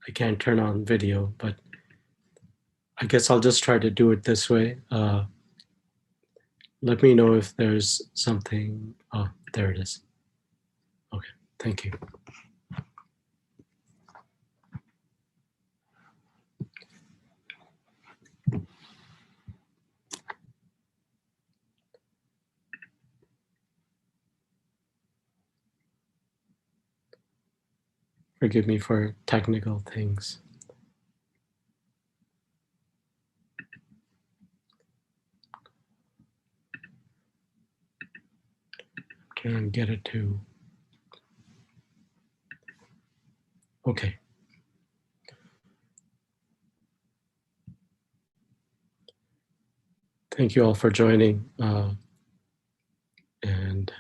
I can't turn on video, but I guess I'll just try to do it this way. Let me know if there's something. Oh, there it is. Okay, thank you. Forgive me for technical things. Try and get it to. Okay. Thank you all for joining. And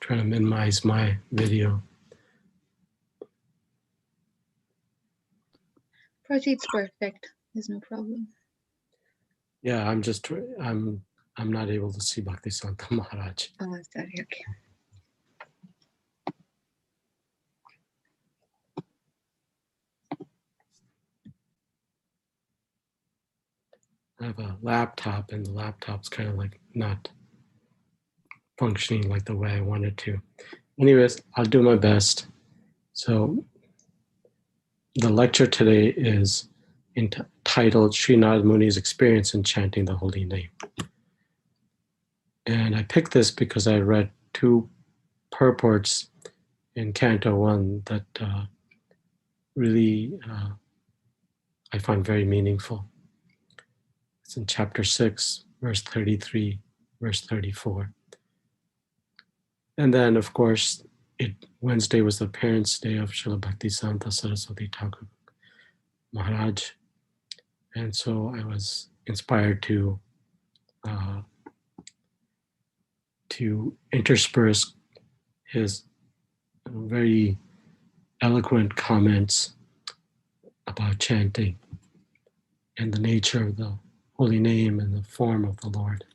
trying to minimize my video. Prachi, it's perfect. There's no problem. Yeah, I'm not able to see Bhaktisanta Maharaj. Oh, sorry. Okay. I have a laptop, and the laptop's kind of like not functioning like the way I want it to. Anyways, I'll do my best. So the lecture today is entitled Sri Narad Muni's Experience in Chanting the Holy Name. And I picked this because I read two purports in Canto 1 that really I find very meaningful. It's in chapter 6, verse 33, verse 34. And then, of course, Wednesday was the Parents' Day of Srila Bhaktisanta Saraswati Thakur Maharaj. And so I was inspired to intersperse his very eloquent comments about chanting and the nature of the holy name and the form of the Lord.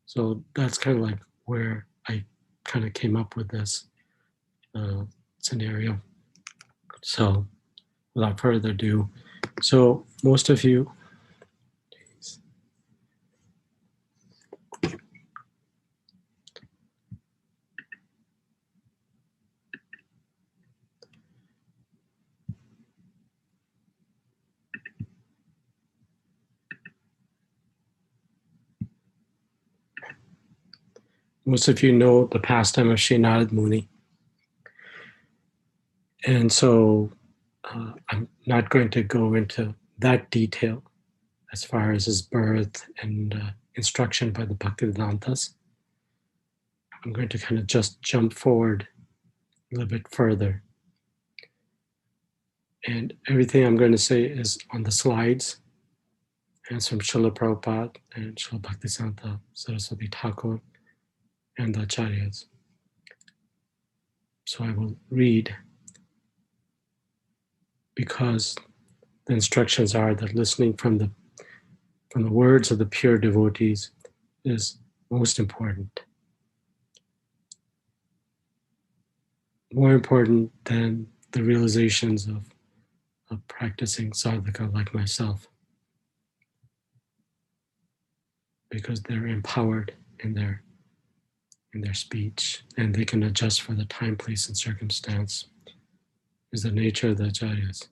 So that's kind of like where I kind of came up with this scenario. So without further ado, so most of you, know the pastime of Sri Narad Muni. And so I'm not going to go into that detail as far as his birth and instruction by the Bhaktivedantas. I'm going to kind of just jump forward a little bit further. And everything I'm going to say is on the slides. And it's from Srila Prabhupada and Srila Bhaktisanta Saraswati Thakur and the Acharyas. So I will read because the instructions are that listening from the words of the pure devotees is most important. More important than the realizations of practicing sadhaka like myself. Because they're empowered in their speech and they can adjust for the time, place, and circumstance is the nature of the acharyas.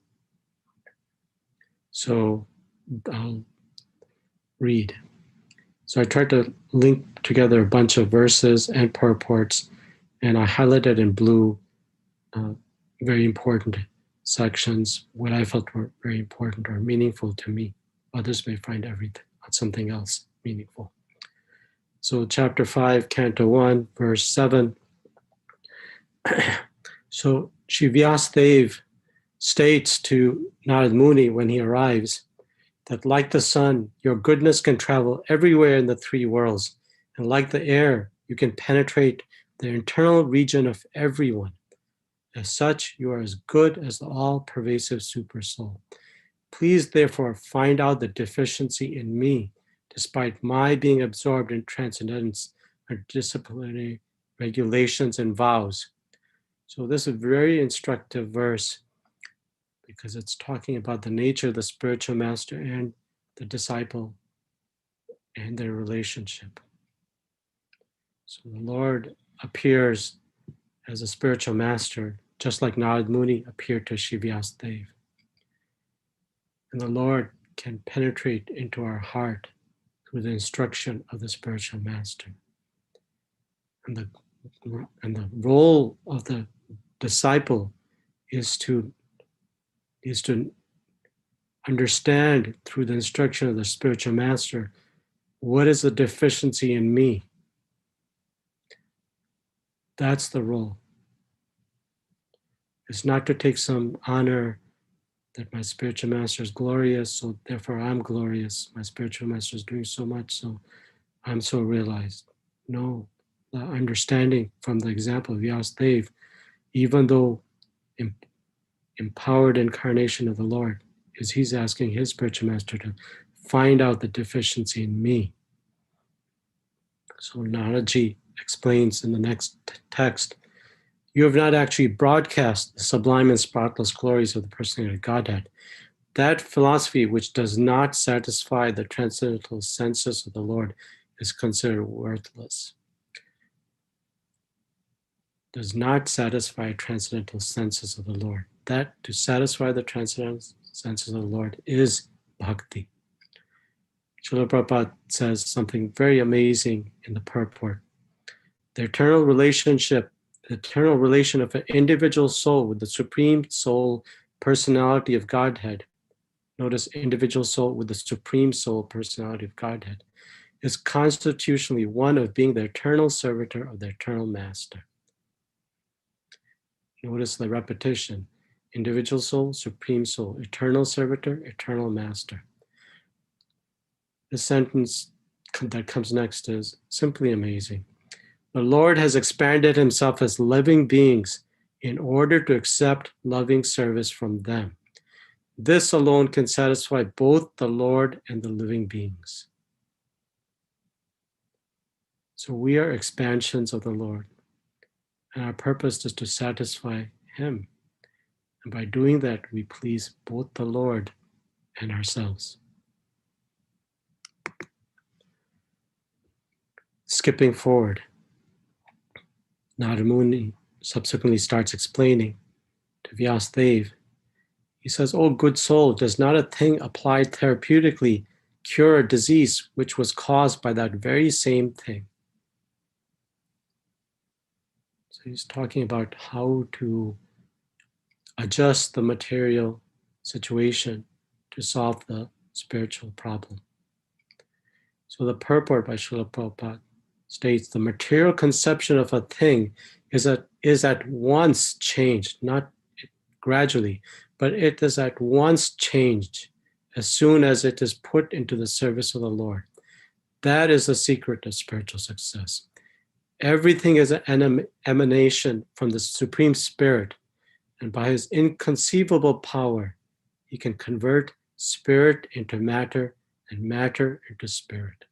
So I'll read. So I tried to link together a bunch of verses and purports, and I highlighted in blue very important sections, what I felt were very important or meaningful to me. Others may find something else meaningful. So chapter 5, Canto 1, verse 7. So Shri Vyasadeva states to Narad Muni when he arrives that like the sun, your goodness can travel everywhere in the three worlds. And like the air, you can penetrate the internal region of everyone. As such, you are as good as the all-pervasive super soul. Please, therefore, find out the deficiency in me, despite my being absorbed in transcendence or disciplinary regulations and vows. So this is a very instructive verse because it's talking about the nature of the spiritual master and the disciple and their relationship. So the Lord appears as a spiritual master, just like Narad Muni appeared to Shivyasdev. And the Lord can penetrate into our heart through the instruction of the spiritual master. And the role of the disciple is to understand through the instruction of the spiritual master what is the deficiency in me. That's the role. It's not to take some honor that my spiritual master is glorious, so therefore I'm glorious. My spiritual master is doing so much, so I'm so realized. No, the understanding from the example of Vyasadeva, even though empowered incarnation of the Lord, is he's asking his spiritual master to find out the deficiency in me. So Naraji explains in the next text, you have not actually broadcast the sublime and spotless glories of the personality of Godhead. That philosophy which does not satisfy the transcendental senses of the Lord is considered worthless. Does not satisfy transcendental senses of the Lord. That to satisfy the transcendental senses of the Lord is bhakti. Srila Prabhupada says something very amazing in the purport. The eternal relation of an individual soul with the Supreme Soul personality of Godhead, notice individual soul with the Supreme Soul personality of Godhead, is constitutionally one of being the eternal servitor of the eternal master. Notice the repetition. Individual soul, supreme soul, eternal servitor, eternal master. The sentence that comes next is simply amazing. The Lord has expanded himself as living beings in order to accept loving service from them. This alone can satisfy both the Lord and the living beings. So we are expansions of the Lord, and our purpose is to satisfy him. And by doing that, we please both the Lord and ourselves. Skipping forward, Narad Muni subsequently starts explaining to Vyasadeva. He says, "Oh, good soul, does not a thing applied therapeutically cure a disease which was caused by that very same thing?" So he's talking about how to adjust the material situation to solve the spiritual problem. So the purport by Srila Prabhupada states the material conception of a thing is at once changed, not gradually, but it is at once changed as soon as it is put into the service of the Lord. That is the secret of spiritual success. Everything is an emanation from the Supreme Spirit, and by his inconceivable power, he can convert spirit into matter and matter into spirit.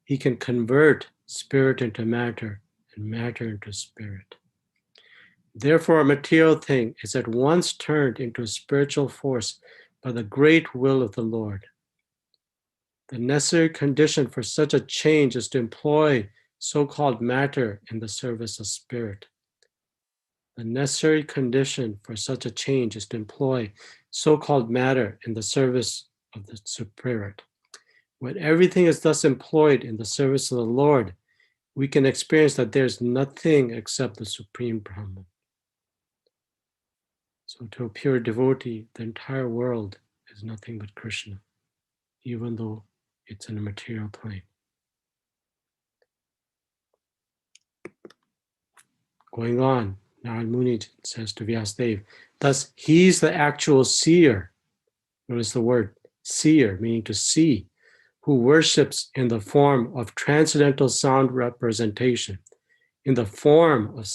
He can convert spirit into matter and matter into spirit. Therefore, a material thing is at once turned into a spiritual force by the great will of the Lord. The necessary condition for such a change is to employ so-called matter in the service of spirit. The necessary condition for such a change is to employ so-called matter in the service of the spirit. When everything is thus employed in the service of the Lord, we can experience that there's nothing except the Supreme Brahman. So to a pure devotee, the entire world is nothing but Krishna, even though it's in a material plane. Going on, Narad Muni says to Vyasadeva, thus he's the actual seer. Notice the word seer, meaning to see, who worships in the form of transcendental sound representation. In the form of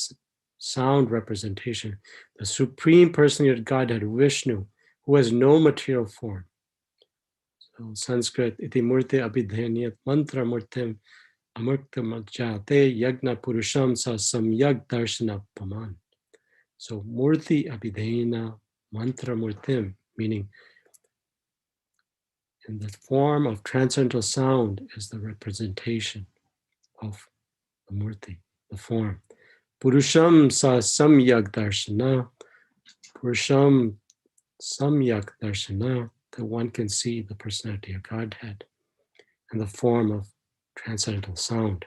sound representation, the Supreme Personality of Godhead, Vishnu, who has no material form. So Sanskrit, iti murti abhidhanyat mantra murtim amurtam jate yagna purusham sa samyag darshana paman. So Murti Abhidhena Mantra Murtim, meaning in the form of transcendental sound is the representation of the Murti, the form. Purusham sa samyak darshana, Purusham samyak darshana, that one can see the personality of Godhead in the form of transcendental sound.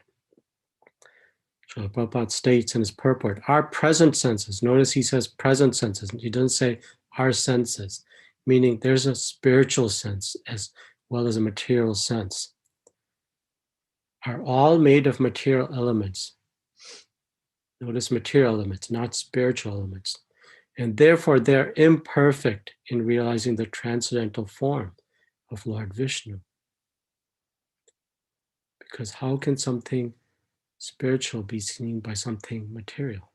Srila Prabhupada states in his purport, our present senses, notice he says present senses, he doesn't say our senses, meaning there's a spiritual sense as well as a material sense, are all made of material elements. Notice material elements, not spiritual elements. And therefore they're imperfect in realizing the transcendental form of Lord Vishnu. Because how can something spiritual be seen by something material?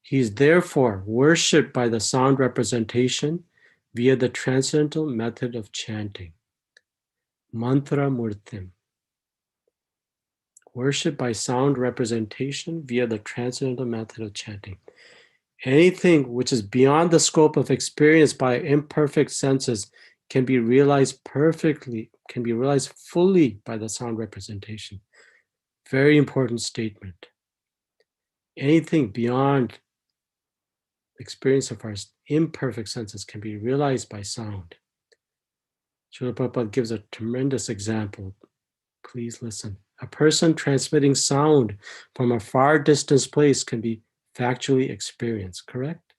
He is therefore worshipped by the sound representation via the transcendental method of chanting. Mantra Murtim. Worshipped by sound representation via the transcendental method of chanting. Anything which is beyond the scope of experience by imperfect senses can be realized perfectly, can be realized fully by the sound representation. Very important statement. Anything beyond experience of our imperfect senses can be realized by sound. Srila Prabhupada gives a tremendous example. Please listen. A person transmitting sound from a far distance place can be factually experienced, correct?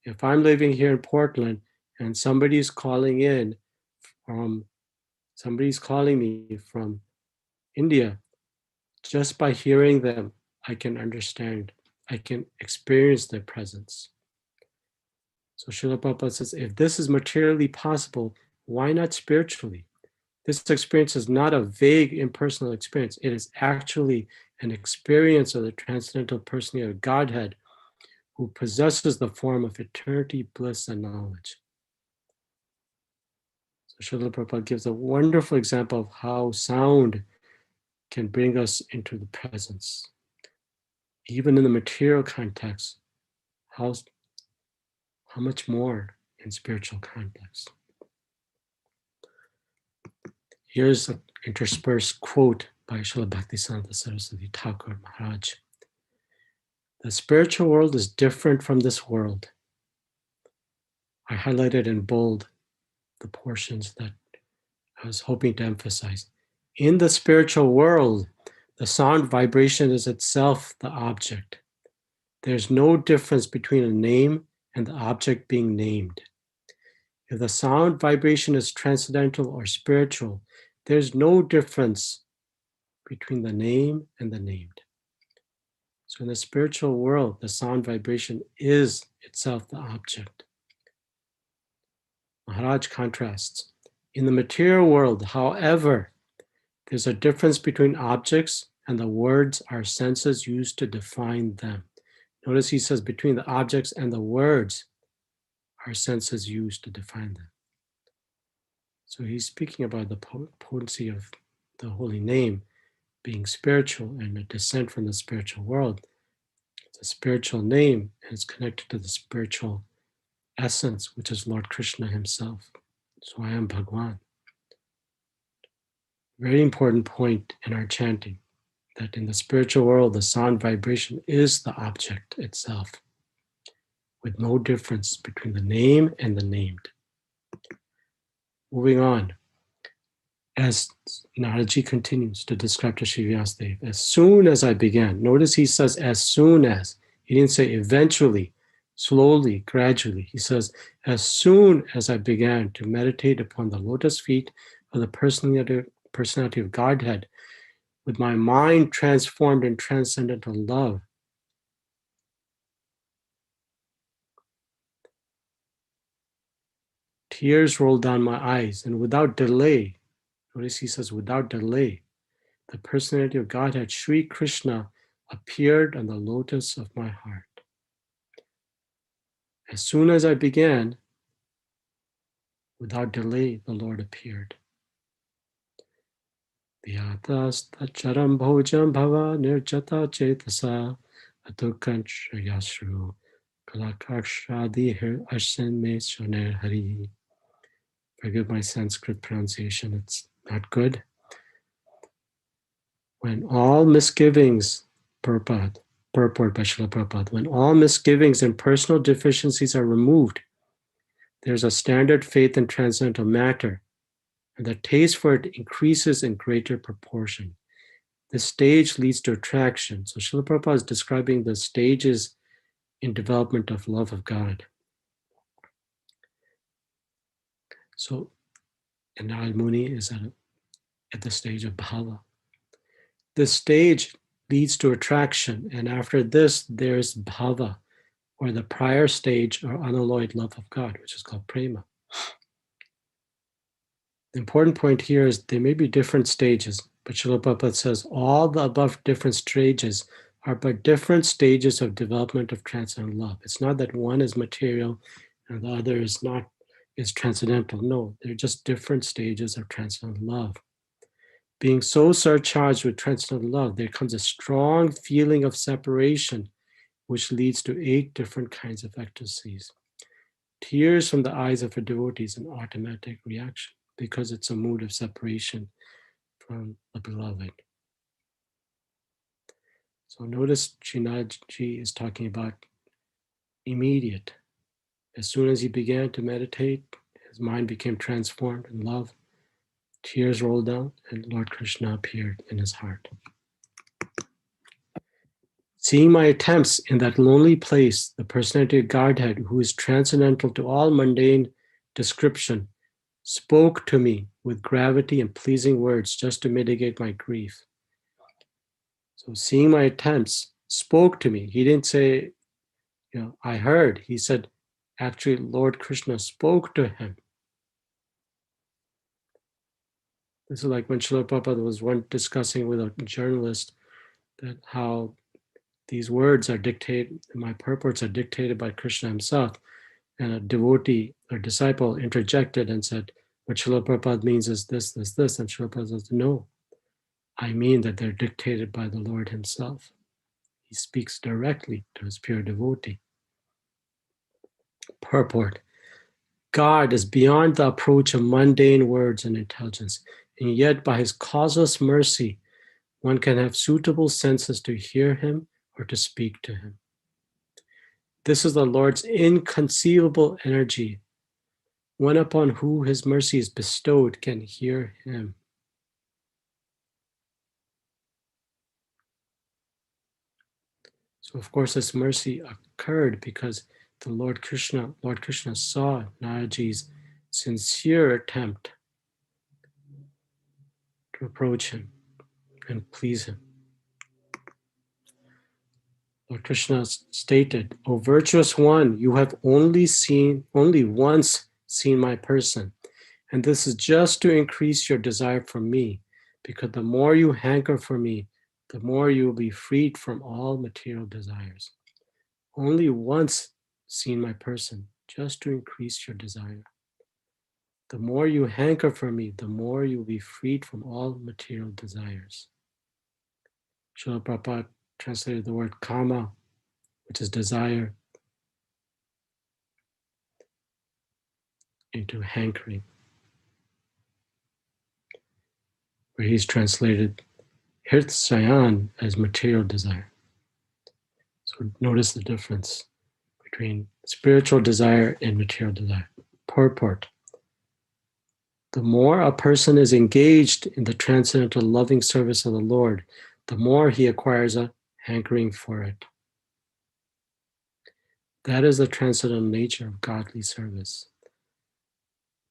If I'm living here in Portland and somebody's calling me from India, just by hearing them, I can understand, I can experience their presence. So Srila Prabhupada says, if this is materially possible, why not spiritually? This experience is not a vague impersonal experience. It is actually an experience of the transcendental personality of Godhead who possesses the form of eternity, bliss, and knowledge. So Srila Prabhupada gives a wonderful example of how sound can bring us into the presence. Even in the material context, how much more in spiritual context. Here's an interspersed quote by Srila Bhaktisiddhanta Saraswati Thakur Maharaj. The spiritual world is different from this world. I highlighted in bold the portions that I was hoping to emphasize. In the spiritual world, the sound vibration is itself the object. There's no difference between a name and the object being named. If the sound vibration is transcendental or spiritual, there's no difference between the name and the named. So in the spiritual world, the sound vibration is itself the object. Maharaj contrasts. In the material world, however, there's a difference between objects and the words our senses use to define them. Notice he says between the objects and the words our senses use to define them. So he's speaking about the potency of the holy name being spiritual and a descent from the spiritual world. It's a spiritual name and it's connected to the spiritual essence, which is Lord Krishna himself. So I am Bhagwan. Very important point in our chanting, that in the spiritual world, the sound vibration is the object itself, with no difference between the name and the named. Moving on, as Naradji continues to describe to Shri Vyasadeva, as soon as I began, notice he says as soon as, he didn't say eventually, slowly, gradually. He says, as soon as I began to meditate upon the lotus feet of the personality of Godhead, with my mind transformed in transcendental love, tears rolled down my eyes, and without delay, notice he says, without delay, the personality of Godhead, Sri Krishna, appeared on the lotus of my heart. As soon as I began, without delay, the Lord appeared. Vyatas tacharam bhojam bhava nirjata chetasa Atukanch Yasru Kalakakshadi Ashen Me Shoner Hari. Forgive my Sanskrit pronunciation, it's not good. When all misgivings, purport by Srila Prabhupada, when all misgivings and personal deficiencies are removed, there's a standard faith in transcendental matter, and the taste for it increases in greater proportion. This stage leads to attraction. So Srila Prabhupada is describing the stages in development of love of God. So, and Narad Muni is at the stage of bhava. This stage leads to attraction, and after this, there's bhava, or the prior stage or unalloyed love of God, which is called prema. The important point here is there may be different stages, but Srila Prabhupada says all the above different stages are but different stages of development of transcendental love. It's not that one is material and the other is transcendental. No, they're just different stages of transcendental love. Being so surcharged with transcendental love, there comes a strong feeling of separation, which leads to 8 different kinds of ecstasies. Tears from the eyes of a devotee is an automatic reaction because it's a mood of separation from the beloved. So notice Srinathji is talking about immediate. As soon as he began to meditate, his mind became transformed in love. Tears rolled down and Lord Krishna appeared in his heart. Seeing my attempts in that lonely place, the personality of Godhead, who is transcendental to all mundane description, spoke to me with gravity and pleasing words just to mitigate my grief. So seeing my attempts spoke to me. He didn't say, I heard. He said, actually, Lord Krishna spoke to him. This is like when Srila Prabhupada was once discussing with a journalist that how these words are dictated, my purports are dictated by Krishna himself. And a devotee or disciple interjected and said, what Srila Prabhupada means is this, this, this. And Srila Prabhupada says, no, I mean that they're dictated by the Lord himself. He speaks directly to his pure devotee. Purport. God is beyond the approach of mundane words and intelligence, and yet by his causeless mercy, one can have suitable senses to hear him or to speak to him. This is the Lord's inconceivable energy. One upon whom his mercy is bestowed can hear him. So of course this mercy occurred because the Lord Krishna saw Naradji's sincere attempt to approach him and please him. Lord Krishna stated, O virtuous one, you have only once seen my person. And this is just to increase your desire for me, because the more you hanker for me, the more you will be freed from all material desires. Only once seen my person, just to increase your desire. The more you hanker for me, the more you will be freed from all material desires. Srila Prabhupada translated the word kama, which is desire, into hankering, where he's translated hirtsayan as material desire. So notice the difference between spiritual desire and material desire. Purport. The more a person is engaged in the transcendental loving service of the Lord, the more he acquires a hankering for it. That is the transcendental nature of godly service.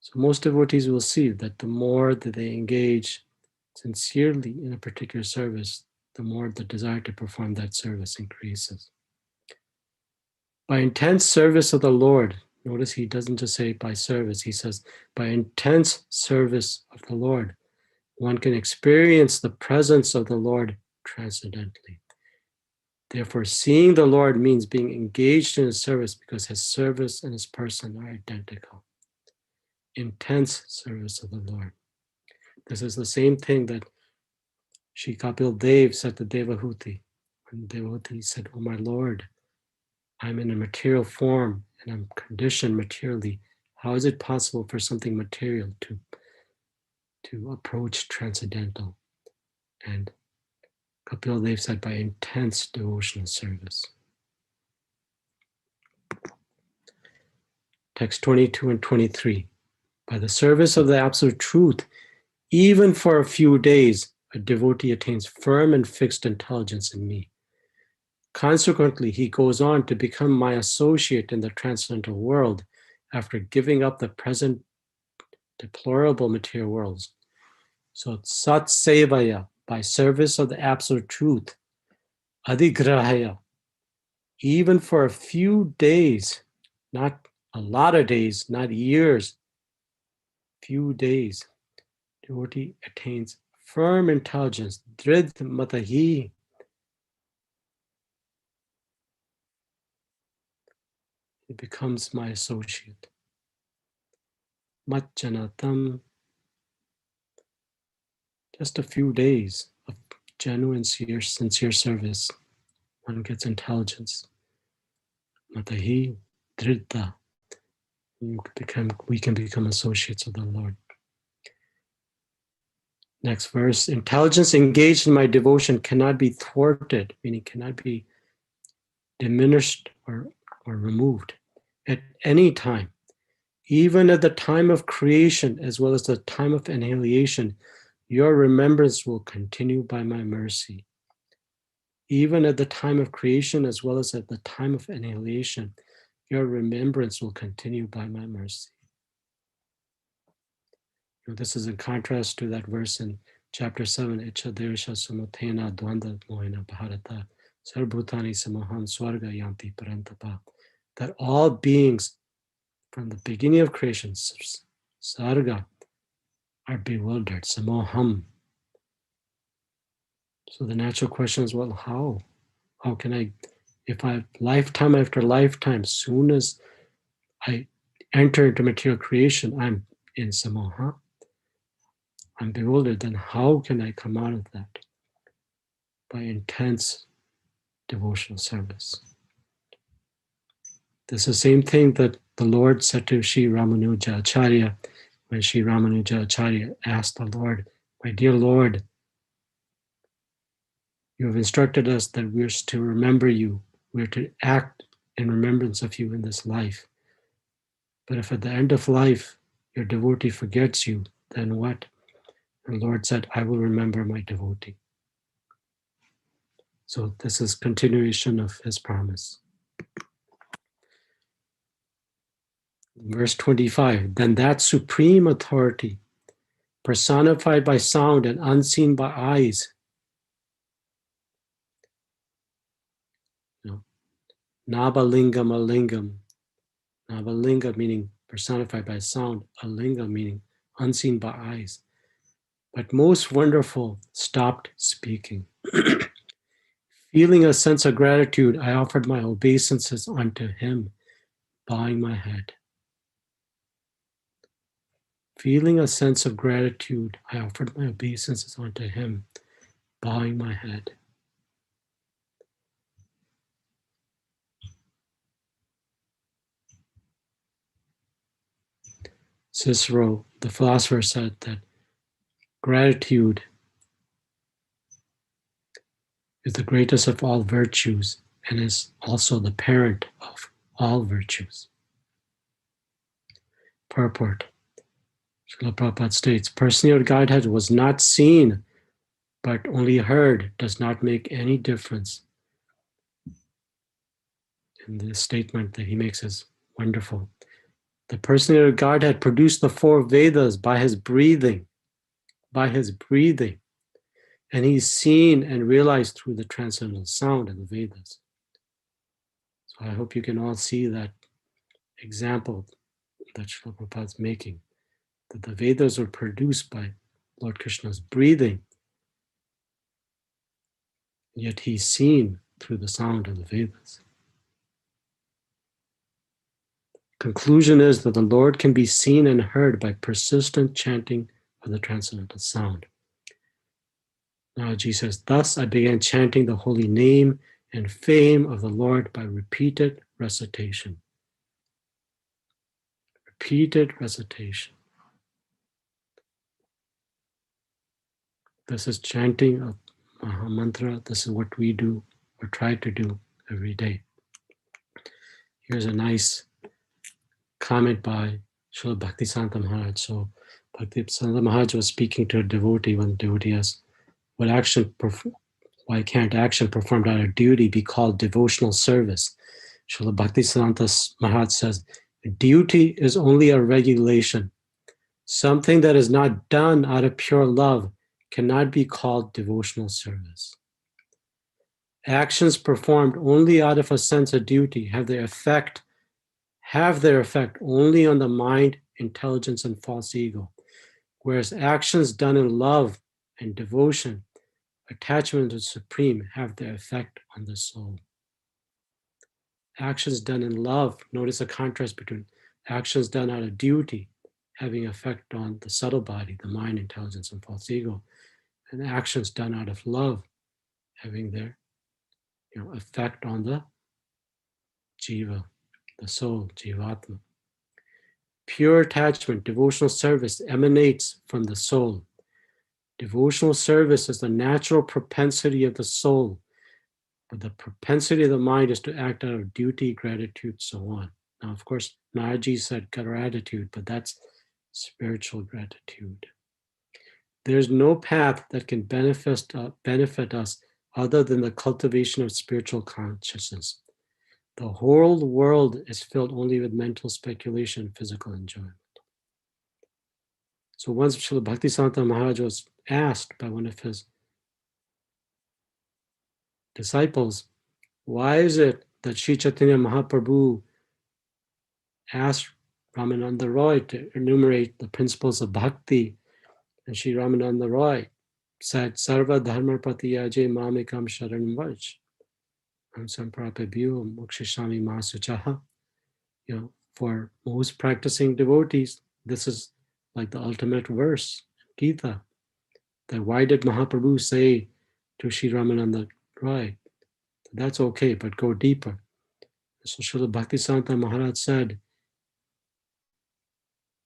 So most devotees will see that the more that they engage sincerely in a particular service, the more the desire to perform that service increases. By intense service of the Lord, notice he doesn't just say by service, he says by intense service of the Lord, one can experience the presence of the Lord transcendently. Therefore, seeing the Lord means being engaged in his service because his service and his person are identical. Intense service of the Lord. This is the same thing that Shri Kapil Dev said to Devahuti When the devotee said, "Oh my Lord, I'm in a material form and I'm conditioned materially. How is it possible for something material to approach transcendental?" And Kapil Dev said, by intense devotional service. Text 22 and 23. By the service of the Absolute Truth, even for a few days, a devotee attains firm and fixed intelligence in me. Consequently, he goes on to become my associate in the transcendental world after giving up the present deplorable material worlds. So, Sat Sevaya, by service of the Absolute Truth, Adigrahaya, even for a few days, not a lot of days, not years, few days, devotee attains firm intelligence, Drid Matahi. He becomes my associate. Matjanatam, just a few days of genuine, sincere service, one gets intelligence. Matahi, Dridda, we can become associates of the Lord. Next verse, intelligence engaged in my devotion cannot be thwarted, meaning cannot be diminished or removed at any time. Even at the time of creation, as well as the time of annihilation, your remembrance will continue by my mercy. Even at the time of creation, as well as at the time of annihilation, your remembrance will continue by my mercy. This is in contrast to that verse in chapter 7, Ichadersha Sumotena Dwanda Mohina Bharata, Sarvbhutani Samaham Swarga Yanti Parantapa, that all beings from the beginning of creation, Sarga, are bewildered, Samoham. So the natural question is, well, how? How can I, if I, lifetime after lifetime, soon as I enter into material creation, I'm in Samoha, I'm bewildered, then how can I come out of that? By intense devotional service. This is the same thing that the Lord said to Sri Ramanuja Acharya when Sri Ramanuja Acharya asked the Lord, "My dear Lord, you have instructed us that we're to remember you, we're to act in remembrance of you in this life. But if at the end of life your devotee forgets you, then what?" And the Lord said, "I will remember my devotee." So this is continuation of his promise. Verse 25, then that supreme authority, personified by sound and unseen by eyes, Nabalingam alingam, Nabalinga meaning personified by sound, Alinga meaning unseen by eyes, but most wonderful, stopped speaking. Feeling a sense of gratitude, I offered my obeisances unto him, bowing my head. Feeling a sense of gratitude, I offered my obeisances unto him, bowing my head. Cicero, the philosopher, said that gratitude is the greatest of all virtues and is also the parent of all virtues. Purport. Srila Prabhupada states, personal Godhead was not seen, but only heard does not make any difference. And the statement that he makes is wonderful. The personal Godhead produced the four Vedas by his breathing, and he's seen and realized through the transcendental sound of the Vedas. So I hope you can all see that example that Srila Prabhupada is making, that the Vedas were produced by Lord Krishna's breathing, yet he's seen through the sound of the Vedas. Conclusion is that the Lord can be seen and heard by persistent chanting of the transcendental sound. Naraji says, thus I began chanting the holy name and fame of the Lord by repeated recitation. Repeated recitation. This is chanting of Maha Mantra. This is what we do or try to do every day. Here's a nice comment by Srila Bhaktisanta Maharaj. So Bhaktisanta Maharaj was speaking to a devotee when the devotee asked, why can't action performed out of duty be called devotional service? Srila Bhaktisanta Maharaj says, duty is only a regulation. Something that is not done out of pure love cannot be called devotional service. Actions performed only out of a sense of duty have their effect only on the mind, intelligence, and false ego, whereas actions done in love and devotion, attachment to the Supreme, have their effect on the soul. Actions done in love, notice a contrast between actions done out of duty, having effect on the subtle body, the mind, intelligence, and false ego, and actions done out of love, having their effect on the jiva, the soul, jivatma. Pure attachment, devotional service emanates from the soul. Devotional service is the natural propensity of the soul, but the propensity of the mind is to act out of duty, gratitude, so on. Now, of course, Naraji said gratitude, but that's spiritual gratitude. There's no path that can benefit us other than the cultivation of spiritual consciousness. The whole world is filled only with mental speculation and physical enjoyment. So once Srila Bhaktisanta Maharaj was asked by one of his disciples, why is it that Sri Chaitanya Mahaprabhu asked Ramananda Roy to enumerate the principles of bhakti, and Sri Ramananda Roy said, Sarva Dharma Patiyaje Mamikam Sharanam Vaj, Samprapabhyo Mokshishami Masuchaha. For most practicing devotees, this is like the ultimate verse, Gita. Then why did Mahaprabhu say to Sri Ramananda Roy, that's okay, but go deeper? So Srila Bhaktisanta Maharaj said,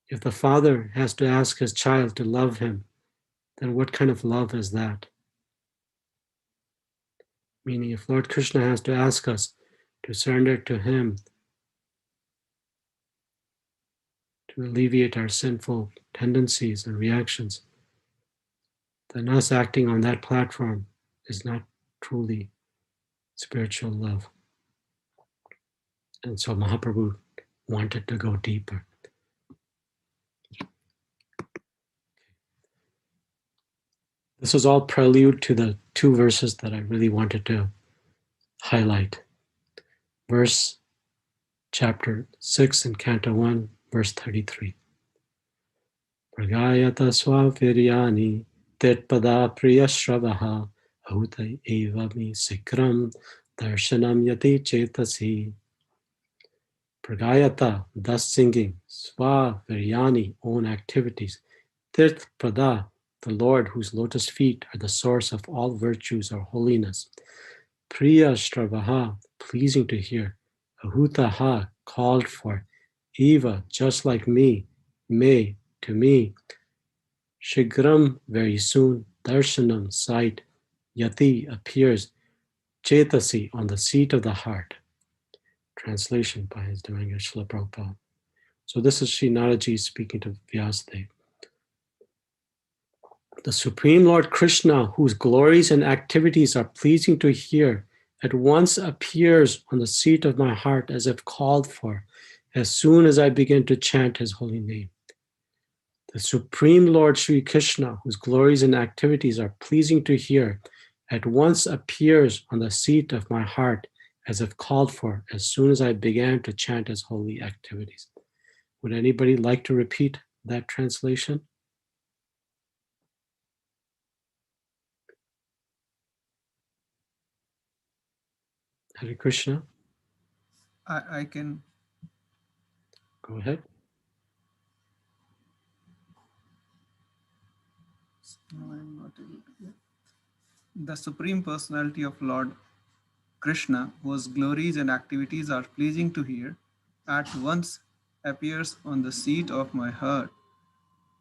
if the father has to ask his child to love him, then what kind of love is that? Meaning, if Lord Krishna has to ask us to surrender to him, to alleviate our sinful tendencies and reactions, then us acting on that platform is not truly spiritual love. And so Mahaprabhu wanted to go deeper. This was all prelude to the two verses that I really wanted to highlight. Verse chapter 6 in Canto 1, verse 33. Pragayata swaviryani tetpada priyashravaha ahuta evami sikram darshanam yati chetasi. Pragayata, thus singing, swaviryani, own activities, tetpada, the Lord whose lotus feet are the source of all virtues or holiness. Priya Shravah, pleasing to hear. Ahutaha, called for. Eva, just like me. Me, to me. Shigram, very soon. Darshanam, sight. Yati, appears. Chetasi, on the seat of the heart. Translation by His Divine Grace Srila Prabhupada. So this is Sri Naraji speaking to Vyasadeva. The Supreme Lord Krishna, whose glories and activities are pleasing to hear, at once appears on the seat of my heart as if called for, as soon as I begin to chant his holy name. The Supreme Lord Sri Krishna, whose glories and activities are pleasing to hear, at once appears on the seat of my heart as if called for, as soon as I began to chant his holy activities. Would anybody like to repeat that translation? Hare Krishna. I can. Go ahead. No, I'm not able to get. The Supreme Personality of Lord Krishna, whose glories and activities are pleasing to hear, at once appears on the seat of my heart,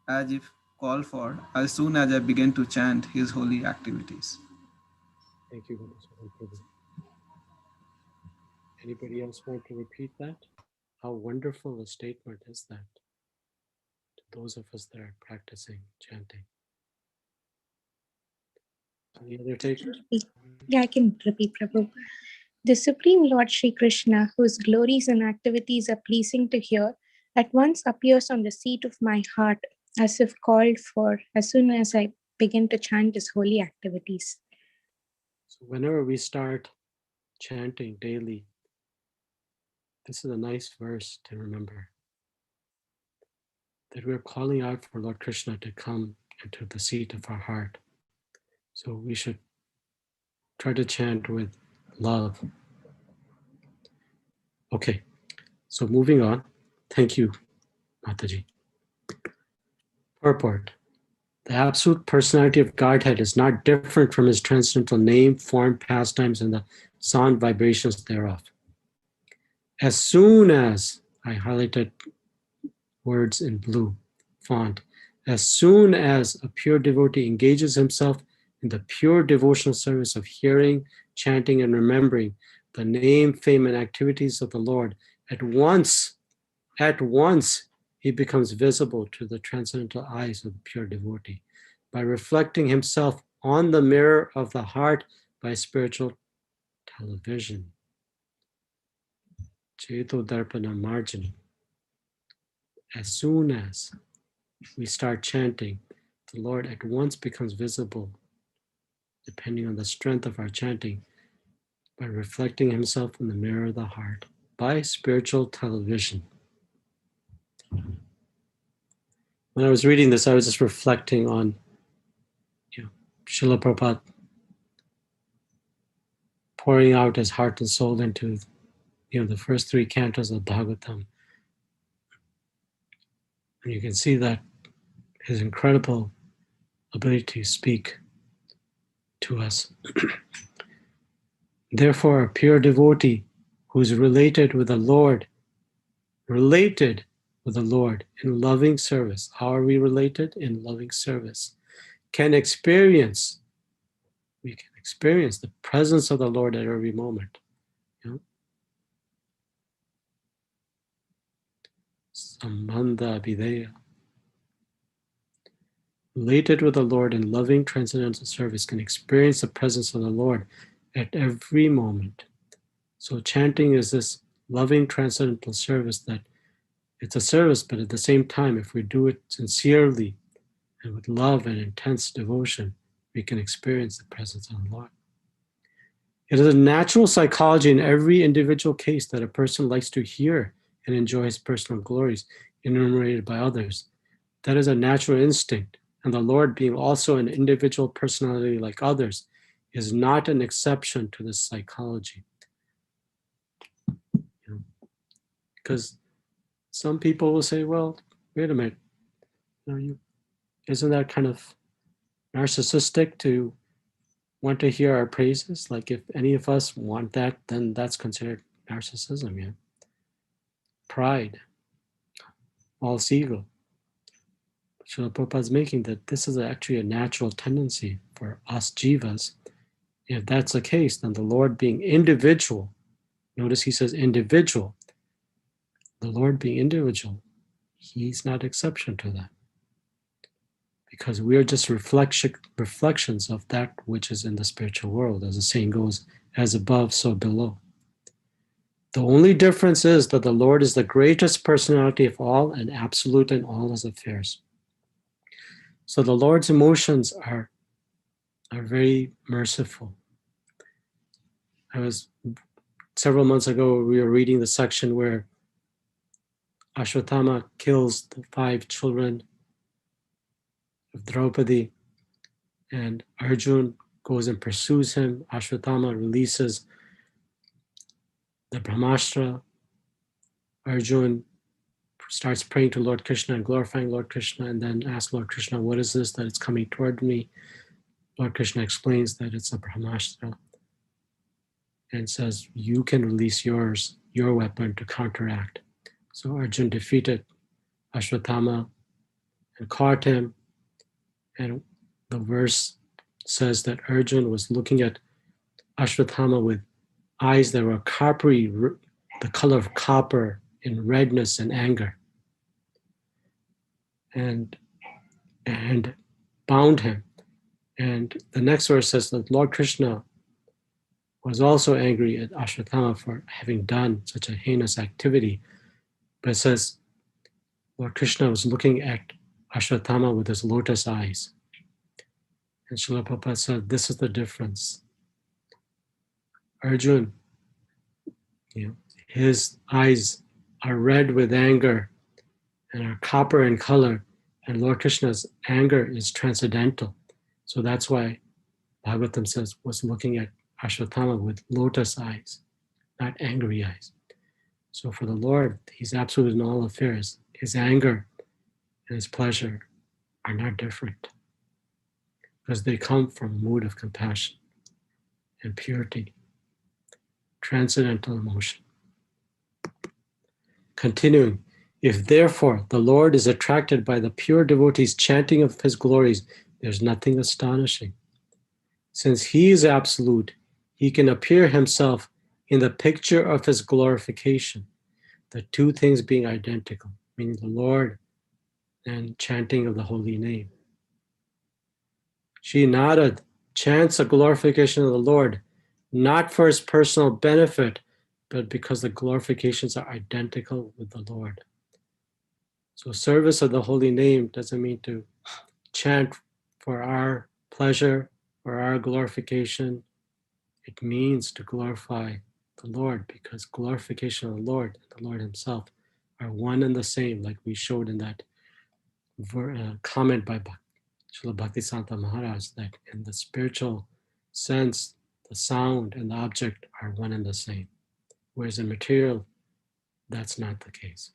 as if called for, as soon as I begin to chant his holy activities. Thank you, Madhusudan Prabhu. Anybody else want to repeat that? How wonderful a statement is that to those of us that are practicing chanting. Any other takers? Yeah, I can repeat, Prabhu. The Supreme Lord Sri Krishna, whose glories and activities are pleasing to hear, at once appears on the seat of my heart, as if called for, as soon as I begin to chant his holy activities. So whenever we start chanting daily, this is a nice verse to remember, that we're calling out for Lord Krishna to come into the seat of our heart. So we should try to chant with love. Okay, so moving on. Thank you, Mataji. Purport. The absolute personality of Godhead is not different from his transcendental name, form, pastimes, and the sound vibrations thereof. As soon as I highlighted words in blue font, as soon as a pure devotee engages himself in the pure devotional service of hearing, chanting, and remembering the name, fame, and activities of the Lord, at once he becomes visible to the transcendental eyes of the pure devotee by reflecting himself on the mirror of the heart by spiritual television. Cheto Darpana Marjani. As soon as we start chanting, the Lord at once becomes visible, depending on the strength of our chanting, by reflecting himself in the mirror of the heart by spiritual television. When I was reading this, I was just reflecting on Srila Prabhupada pouring out his heart and soul into the first three cantos of Bhagavatam. And you can see that his incredible ability to speak to us. Therefore, a pure devotee who is related with the Lord in loving service. How are we related? In loving service. We can experience the presence of the Lord at every moment. Sambandha Abhideya. Related with the Lord in loving transcendental service can experience the presence of the Lord at every moment. So chanting is this loving transcendental service that it's a service, but at the same time, if we do it sincerely and with love and intense devotion, we can experience the presence of the Lord. It is a natural psychology in every individual case that a person likes to hear and enjoy his personal glories enumerated by others. That is a natural instinct, and the Lord, being also an individual personality like others, is not an exception to this psychology. Because some people will say, well, wait a minute, isn't that kind of narcissistic to want to hear our praises? Like if any of us want that, then that's considered narcissism, yeah. Pride, false ego. Srila Prabhupada is making that this is actually a natural tendency for us jivas. If that's the case, then the Lord being individual, notice he says individual, the Lord being individual, he's not exception to that. Because we are just reflections of that which is in the spiritual world. As the saying goes, as above, so below. The only difference is that the Lord is the greatest personality of all and absolute in all his affairs. So the Lord's emotions are very merciful. Several months ago, we were reading the section where Ashwatthama kills the 5 children of Draupadi, and Arjun goes and pursues him. Ashwatthama releases the Brahmastra. Arjun starts praying to Lord Krishna and glorifying Lord Krishna, and then asks Lord Krishna, what is this that is coming toward me? Lord Krishna explains that it's a Brahmastra and says, you can release your weapon to counteract. So Arjun defeated Ashwatthama and caught him. And the verse says that Arjun was looking at Ashwatthama with eyes that were coppery, the color of copper, in redness and anger, and bound him. And the next verse says that Lord Krishna was also angry at Ashwatthama for having done such a heinous activity. But it says Lord Krishna was looking at Ashwatthama with his lotus eyes. And Srila Prabhupada said, this is the difference. Arjun, his eyes are red with anger and are copper in color, and Lord Krishna's anger is transcendental. So that's why Bhagavatam says was looking at Ashwatthama with lotus eyes, not angry eyes. So for the Lord, he's absolute in all affairs. His anger and his pleasure are not different because they come from a mood of compassion and purity, transcendental emotion. Continuing, if therefore the Lord is attracted by the pure devotees' chanting of his glories, there's nothing astonishing. Since he is absolute, he can appear himself in the picture of his glorification, the two things being identical, meaning the Lord and chanting of the holy name. Shri Narad chants the glorification of the Lord, not for his personal benefit, but because the glorifications are identical with the Lord. So service of the holy name doesn't mean to chant for our pleasure or our glorification. It means to glorify the Lord, because glorification of the Lord and the Lord himself are one and the same, like we showed in that comment by Srila Bhaktisanta Maharaj, that in the spiritual sense, the sound and the object are one and the same. Whereas in material, that's not the case.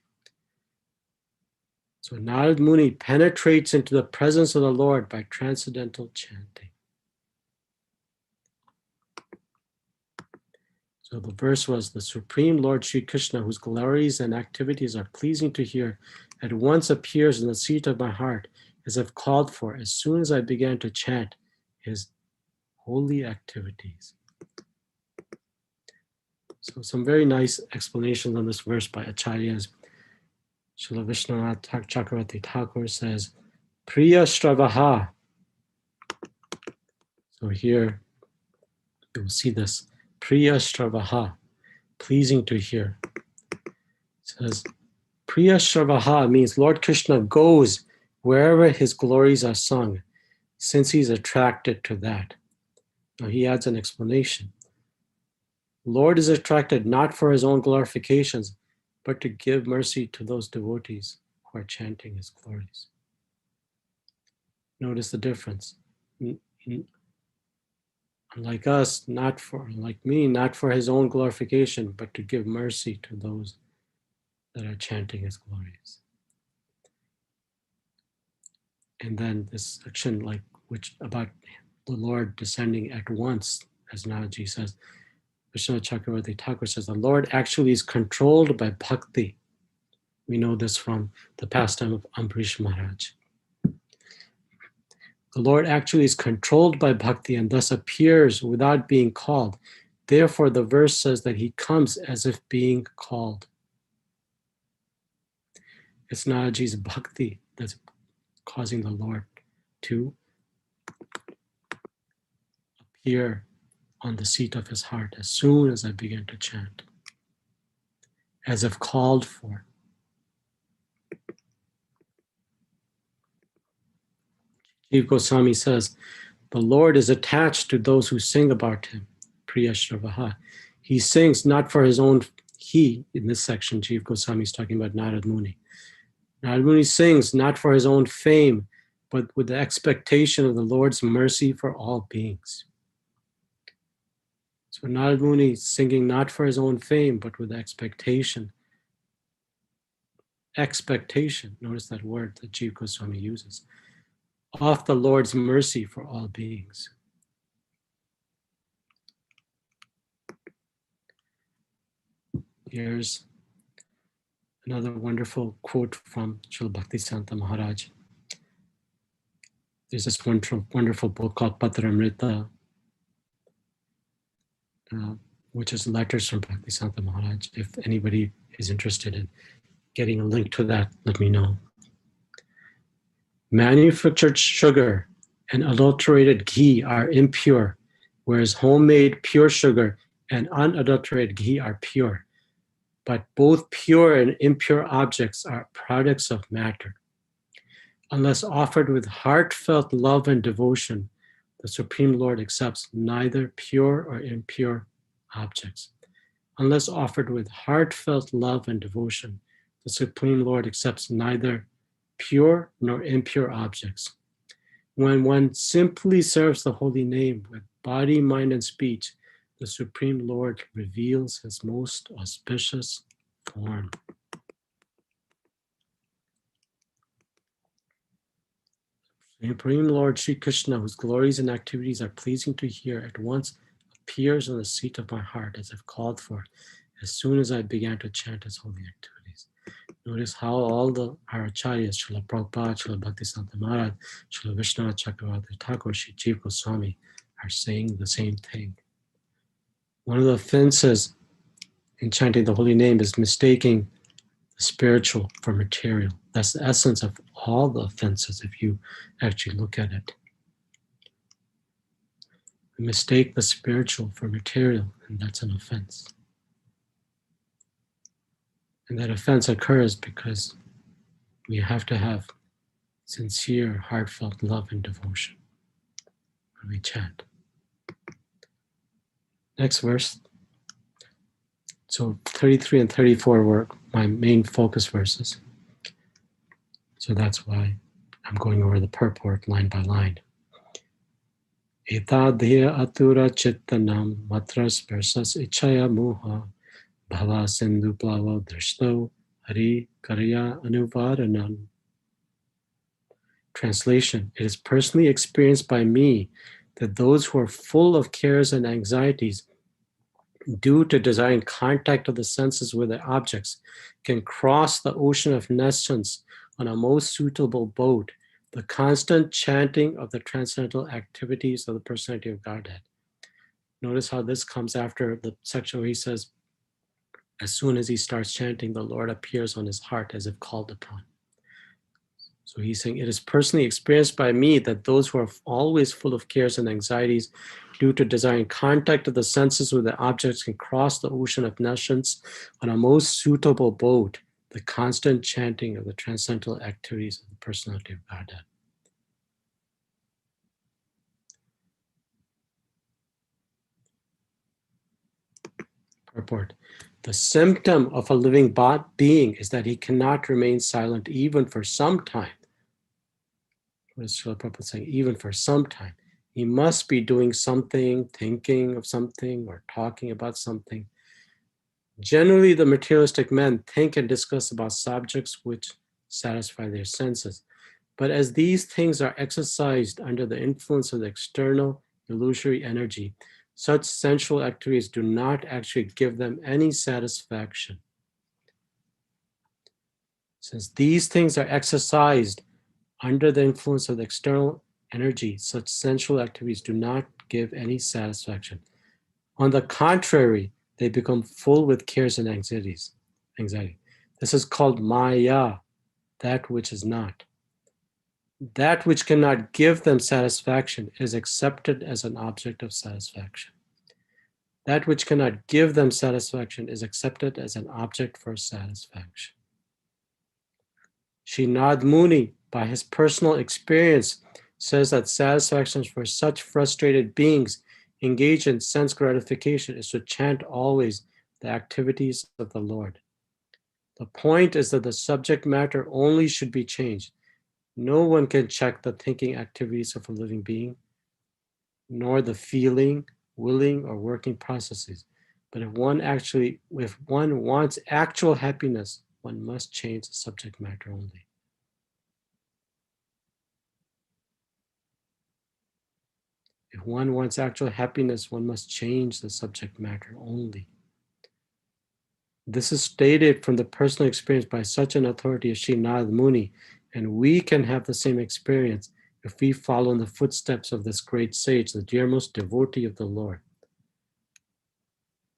So Narad Muni penetrates into the presence of the Lord by transcendental chanting. So the verse was, the Supreme Lord Sri Krishna, whose glories and activities are pleasing to hear, at once appears in the seat of my heart, as if called for, as soon as I began to chant his holy activities. So some very nice explanations on this verse by Acharyas. Srila Vishwanath Chakravarti Thakur says, Priya Stravaha. So here you will see this, Priya Stravaha, pleasing to hear. It says, Priya Stravaha means Lord Krishna goes wherever his glories are sung, since he's attracted to that. Now he adds an explanation. Lord is attracted not for his own glorifications, but to give mercy to those devotees who are chanting his glories. Notice the difference. Unlike us, like me, not for his own glorification, but to give mercy to those that are chanting his glories. And then this section, which about the Lord descending at once, as Naraji says, Vishnu Chakravarti Thakur says, the Lord actually is controlled by bhakti. We know this from the pastime of Ambarish Maharaj. The Lord actually is controlled by bhakti and thus appears without being called. Therefore, the verse says that he comes as if being called. It's Naraji's bhakti that's causing the Lord to appear on the seat of his heart as soon as I begin to chant, as if called for. Jiva Goswami says, the Lord is attached to those who sing about him, Priya Shravaha. He sings not for his own, in this section, Jiva Goswami is talking about Narad Muni. Narad Muni sings not for his own fame, but with the expectation of the Lord's mercy for all beings. So Narad Muni is singing not for his own fame, but with expectation. Expectation, notice that word that Jiva Goswami uses, of the Lord's mercy for all beings. Here's another wonderful quote from Srila Bhaktisanta Maharaj. There's this wonderful book called Patramrita, which is letters from Bhaktisanta Maharaj. If anybody is interested in getting a link to that, let me know. Manufactured sugar and adulterated ghee are impure, whereas homemade pure sugar and unadulterated ghee are pure. But both pure and impure objects are products of matter. Unless offered with heartfelt love and devotion, the Supreme Lord accepts neither pure or impure objects. Unless offered with heartfelt love and devotion, the Supreme Lord accepts neither pure nor impure objects. When one simply serves the holy name with body, mind, and speech, the Supreme Lord reveals his most auspicious form. Supreme Lord Sri Krishna, whose glories and activities are pleasing to hear, at once appears on the seat of my heart as if called for, as soon as I began to chant his holy activities. Notice how all our acharyas, Srila Prabhupada, Srila Bhaktisanta Narad, Srila Vishnu Chakravarti Thakur, Sri Jiva Goswami are saying the same thing. One of the offenses in chanting the holy name is mistaking the spiritual for material. That's the essence of all the offenses if you actually look at it. We mistake the spiritual for material, and that's an offense. And that offense occurs because we have to have sincere, heartfelt love and devotion when we chant. Next verse. So 33 and 34 were my main focus verses. So that's why I'm going over the purport line by line. Etadhiya atura chittanam matras persas ichaya moha bhava sindhu plava drishto hari karya anuvaranam. Translation: it is personally experienced by me that those who are full of cares and anxieties due to desiring contact of the senses with their objects can cross the ocean of nescience on a most suitable boat, the constant chanting of the transcendental activities of the personality of Godhead. Notice how this comes after the section where he says, as soon as he starts chanting, the Lord appears on his heart as if called upon. So he's saying, it is personally experienced by me that those who are always full of cares and anxieties due to desiring contact of the senses with the objects can cross the ocean of nescience on a most suitable boat, the constant chanting of the transcendental activities of the personality of Godhead. Purport. The symptom of a living being is that he cannot remain silent even for some time. What is Srila Prabhupada saying? Even for some time. He must be doing something, thinking of something, or talking about something. Generally, the materialistic men think and discuss about subjects which satisfy their senses. But as these things are exercised under the influence of the external illusory energy, such sensual activities do not actually give them any satisfaction. Since these things are exercised under the influence of the external energy, such sensual activities do not give any satisfaction. On the contrary, they become full with cares and anxieties. This is called Maya, that which is not. That which cannot give them satisfaction is accepted as an object of satisfaction. That which cannot give them satisfaction is accepted as an object for satisfaction. Sri Narad Muni, by his personal experience, says that satisfaction for such frustrated beings engaged in sense gratification is to chant always the activities of the Lord. The point is that the subject matter only should be changed. No one can check the thinking activities of a living being, nor the feeling, willing, or working processes. But if one wants actual happiness, one must change the subject matter only. If one wants actual happiness, one must change the subject matter only. This is stated from the personal experience by such an authority as Sri Narad Muni, and we can have the same experience if we follow in the footsteps of this great sage, the dearmost devotee of the Lord.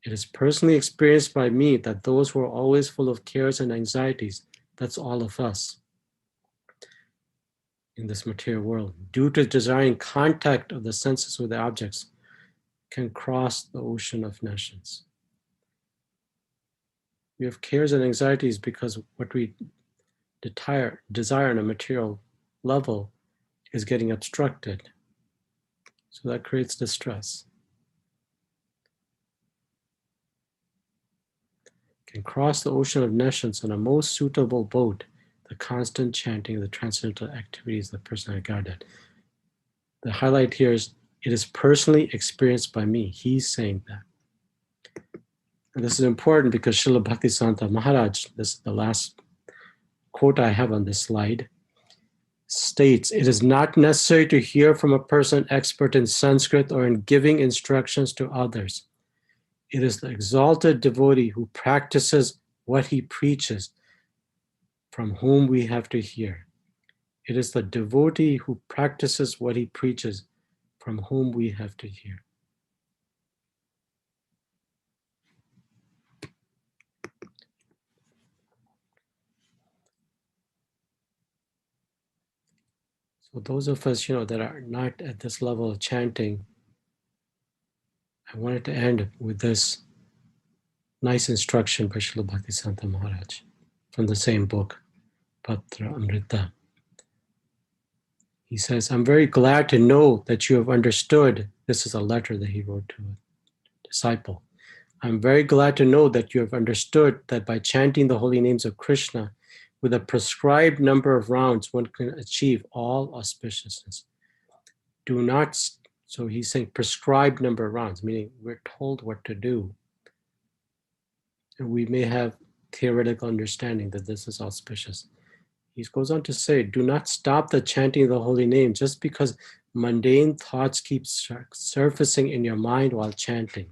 It is personally experienced by me that those who are always full of cares and anxieties, that's all of us in this material world, due to desiring contact of the senses with the objects, can cross the ocean of nations. We have cares and anxieties because what we desire on a material level is getting obstructed. So that creates distress. Can cross the ocean of nations on a most suitable boat, the constant chanting of the transcendental activities of the person regarded. The highlight here is, it is personally experienced by me. He's saying that. And this is important because Srila Bhaktisiddhanta Maharaj, this is the last quote I have on this slide, states, it is not necessary to hear from a person expert in Sanskrit or in giving instructions to others. It is the exalted devotee who practices what he preaches from whom we have to hear. It is the devotee who practices what he preaches from whom we have to hear. So those of us, that are not at this level of chanting, I wanted to end with this nice instruction by Srila Bhaktisiddhanta Maharaj from the same book, Patra Amrita. He says, I'm very glad to know that you have understood. This is a letter that he wrote to a disciple. I'm very glad to know that you have understood that by chanting the holy names of Krishna with a prescribed number of rounds, one can achieve all auspiciousness. Do not, so he's saying prescribed number of rounds, meaning we're told what to do. And we may have theoretical understanding that this is auspicious. He goes on to say, do not stop the chanting of the holy name just because mundane thoughts keep surfacing in your mind while chanting.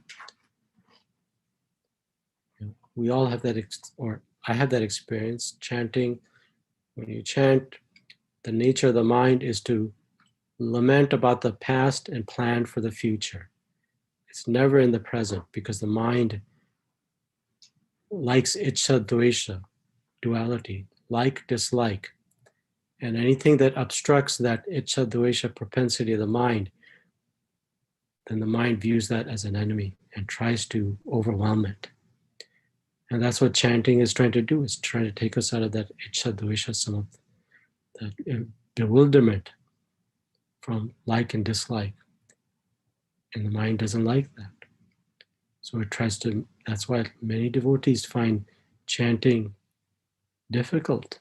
We all have that, or I have that experience chanting. When you chant, the nature of the mind is to lament about the past and plan for the future. It's never in the present because the mind likes ichcha dvesha, duality, like, dislike. And anything that obstructs that ichcha dvesha propensity of the mind, then the mind views that as an enemy and tries to overwhelm it. And that's what chanting is trying to do, is trying to take us out of that ichcha dvesha, some of that bewilderment from like and dislike. And the mind doesn't like that. So it tries to, that's why many devotees find chanting difficult,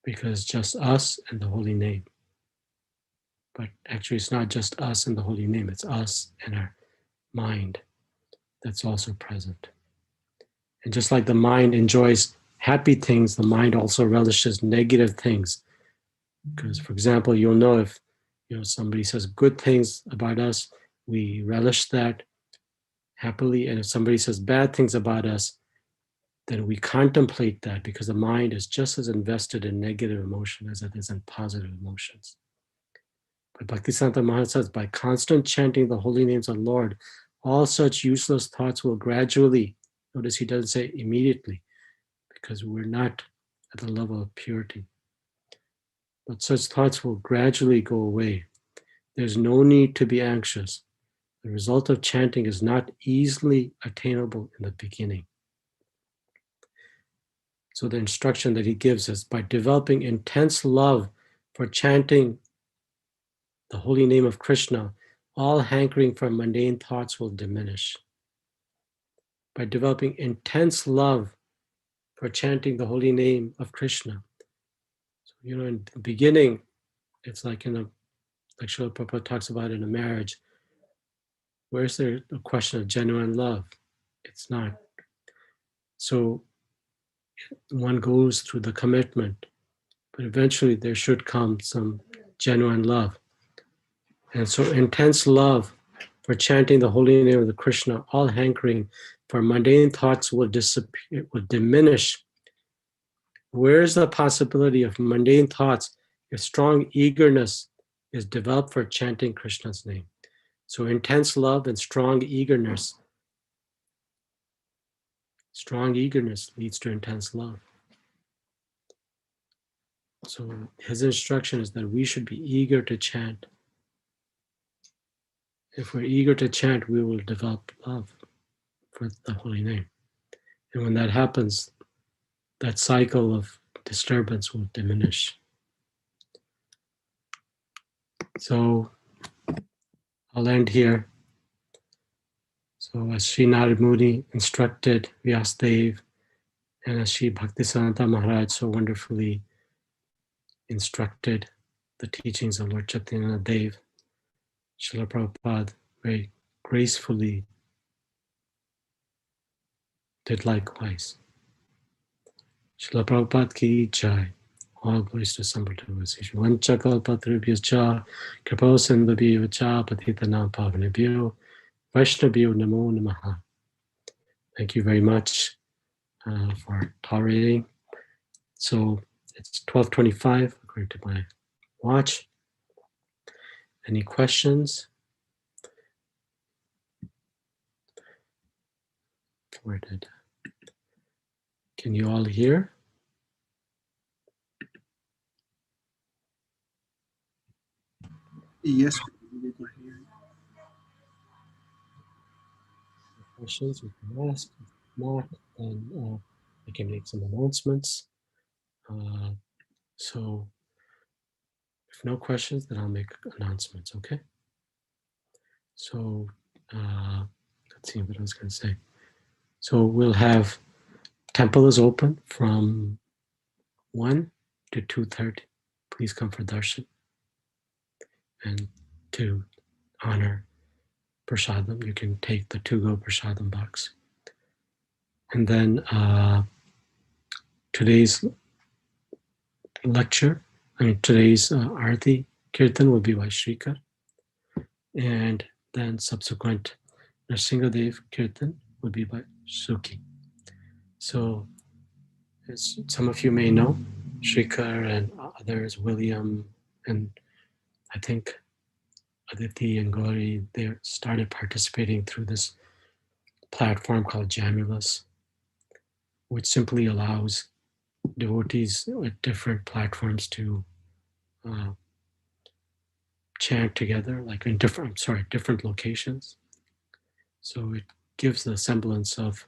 because it's just us and the holy name. But actually it's not just us and the holy name, it's us and our mind that's also present. And just like the mind enjoys happy things, the mind also relishes negative things. Because, for example, you'll know if somebody says good things about us, we relish that happily. And if somebody says bad things about us, then we contemplate that, because the mind is just as invested in negative emotion as it is in positive emotions. But Bhaktisiddhanta Maharaj says, by constant chanting the holy names of the Lord, all such useless thoughts will gradually, notice he doesn't say immediately, because we're not at the level of purity, but such thoughts will gradually go away. There's no need to be anxious. The result of chanting is not easily attainable in the beginning. So the instruction that he gives is, by developing intense love for chanting the holy name of Krishna, all hankering for mundane thoughts will diminish. By developing intense love for chanting the holy name of Krishna. So, in the beginning, it's like like Srila Prabhupada talks about in a marriage, where's there a question of genuine love? It's not. So one goes through the commitment, but eventually there should come some genuine love. And so intense love for chanting the holy name of the Krishna, all hankering for mundane thoughts will disappear, will diminish. Where is the possibility of mundane thoughts if strong eagerness is developed for chanting Krishna's name? So intense love and strong eagerness leads to intense love. So his instruction is that we should be eager to chant. If we're eager to chant, we will develop love for the holy name. And when that happens, that cycle of disturbance will diminish. So I'll end here. So as Sri Narad Muni instructed Vyasadeva, and as Sri Bhaktisiddhanta Maharaj so wonderfully instructed the teachings of Lord Chaitanya Dev, Srila Prabhupada very gracefully did likewise. Srila Prabhupada ki jai. All glories to Sambuddha Vasishu. Vanchakal patribhyo cha, kripo sindhabhyo cha, patitanam pavanebhyo, Vaishnavyo namo namaha. Thank you very much for tolerating. So it's 12:25 according to my watch. Any questions? Can you all hear? Yes, we could hear you. Questions we can ask. If not, then I can make some announcements. So if no questions, then I'll make announcements, okay? So let's see what I was going to say. So we'll have, temple is open from 1 to 2:30. Please come for darshan. And to honor prasadam, you can take the to-go prasadam box. And then today's today's Arati Kirtan will be by Shrikar. And then subsequent Nrsingadev Kirtan would be by Suki. So as some of you may know, Shrikar and others, William, and I think Aditi and Gauri, they started participating through this platform called Jamulus, which simply allows devotees at different platforms to chant together, like in different locations. So it gives the semblance of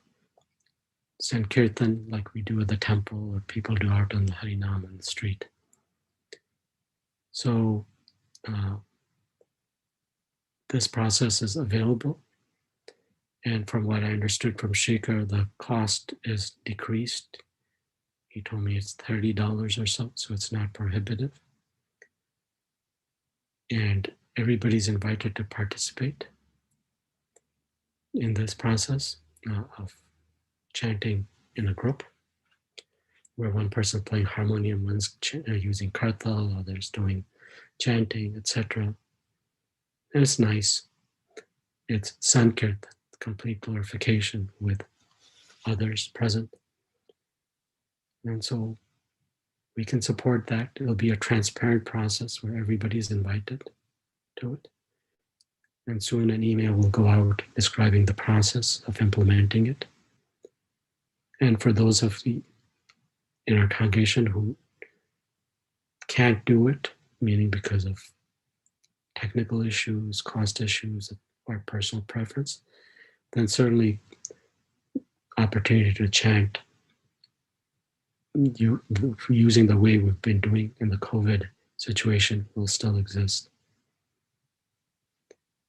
Sankirtan like we do at the temple or people do out on the Harinam in the street. So this process is available. And from what I understood from Shekhar, the cost is decreased. He told me it's $30 or so it's not prohibitive. And everybody's invited to participate in this process of chanting in a group, where one person's playing harmonium, one's using kartal, others doing chanting, etc. And it's nice. It's Sankirtan, complete glorification with others present. And so we can support that. It'll be a transparent process where everybody's invited to it. And soon an email will go out describing the process of implementing it. And for those of you in our congregation who can't do it, meaning because of technical issues, cost issues, or personal preference, then certainly opportunity to chant using the way we've been doing in the COVID situation will still exist.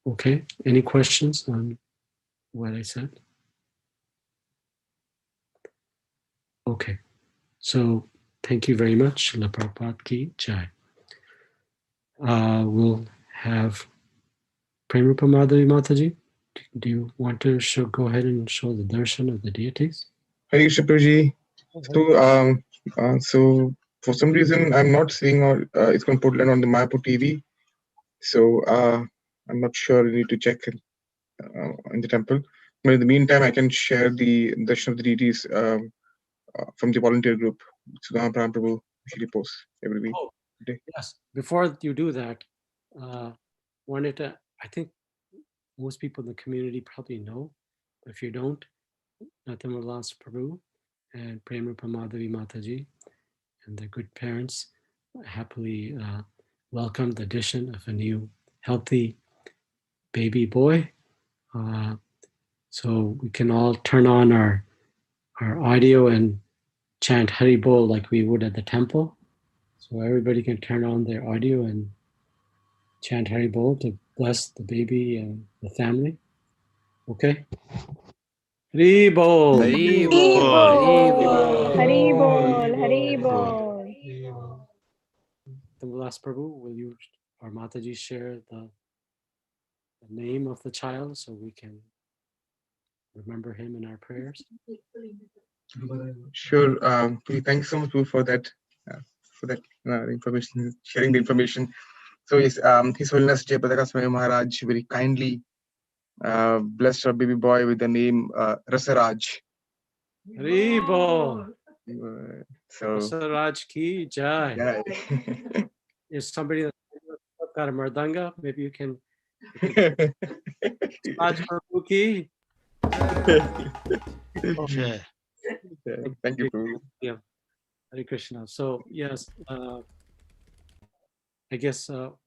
Okay, any questions on what I said? Okay, so thank you very much. Srila Prabhupada ki jai. We'll have Premrupa Madhavi Mataji. Do you want to go ahead and show the darshan of the deities? Hare Krishna Prabhuji. So for some reason I'm not seeing it's going to put it on the Mayapur TV. So I'm not sure. I need to check in the temple. But in the meantime, I can share the darshan of the deities from the volunteer group. Sudham Pram Prabhu usually posts every week. Oh, Day. yes. Before you do that, wanted to, I think most people in the community probably know, but if you don't, Natamalas Prabhu and Premrupa Madhavi Mataji and their good parents happily welcomed the addition of a new healthy baby boy. So we can all turn on our audio and chant Hari Bol like we would at the temple. So everybody can turn on their audio and chant Hari Bol to bless the baby and the family. Okay? Hari Bol! Hari Bol. Hari Bol, Hari Bol. Tamalas Prabhu, will you or Mataji share the name of the child so we can remember him in our prayers? Sure. Thanks so much Prabhu, for that information, sharing the information. So yes, His Holiness Jayapadaka Swami Maharaj very kindly blessed our baby boy with the name Rasaraj. Hari Bol! So Rasaraj ki jai. yeah. Is somebody that's got a mardanga? Maybe you can. Raj Prabhu ki. Jai. Thank you, Prabhu. Yeah. Hare Krishna. So yes, I guess I'll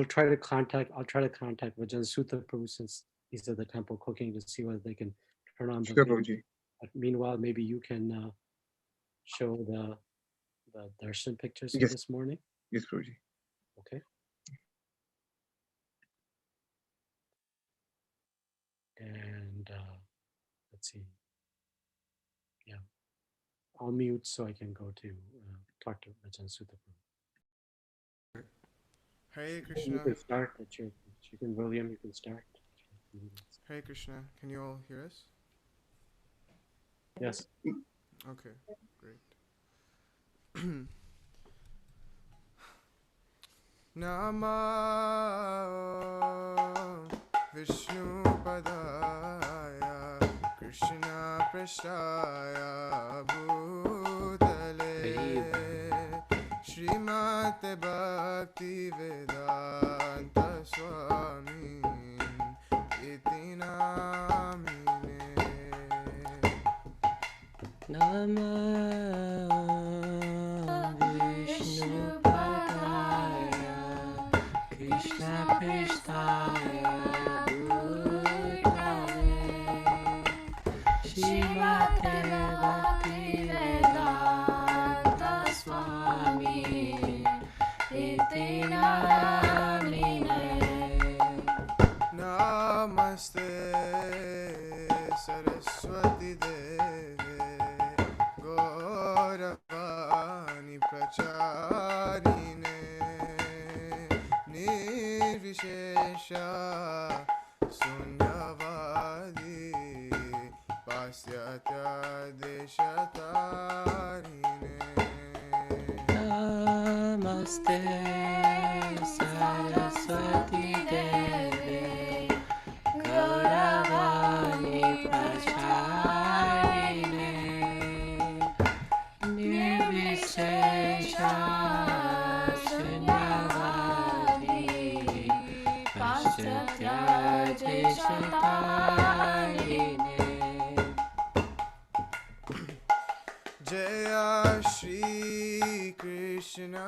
try to contact Vajan Sutta Prabhu since he's at the temple cooking to see whether they can turn on the Sure, video. Prabhuji. But meanwhile, maybe you can show the darshan pictures for Yes. this morning. Yes, Prabhuji. Okay. And let's see. Yeah, I'll mute so I can go to talk to Vajan Sutta Prabhu. Hare You Krishna. can start. You can, William. You can start. Hare Krishna. Can you all hear us? Yes. Okay, great. Nama Vishnu Padaya Krishna Prasthaya Bhutale Srimate Bhakti Vedanta Swami Iti Namine Namah Vishnu Padaya Krishna Prasthaya Bhutale Srimate Bhakti Vedanta Swami Iti Namine Namaste Saraswati Deve Gauravani Pracharine Nirvishesha Sunyavadi Pasyatya Deshatarine Namaste Saraswati Deve Gauravani Pracharine Nirvishesha Sunyavadi Paschatya Deshatarine Jaya Shri Krishna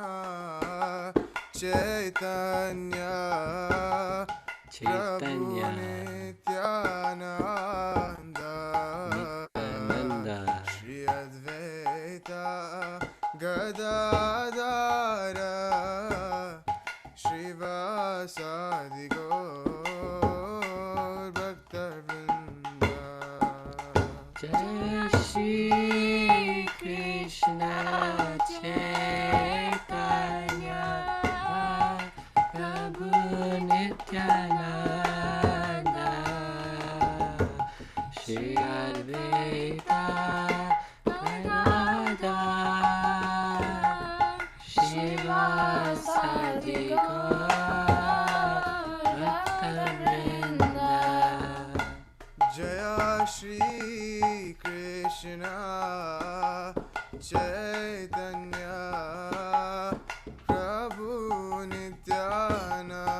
Chaitanya Prabhu Chaitanya Nityananda Nityananda Shri Advaita Gadadara Srivasadi Gaur Bhaktavinda Jai Shri Krishna Chaitanya Prabhu Nityananda Chaitanya Prabhu Nityananda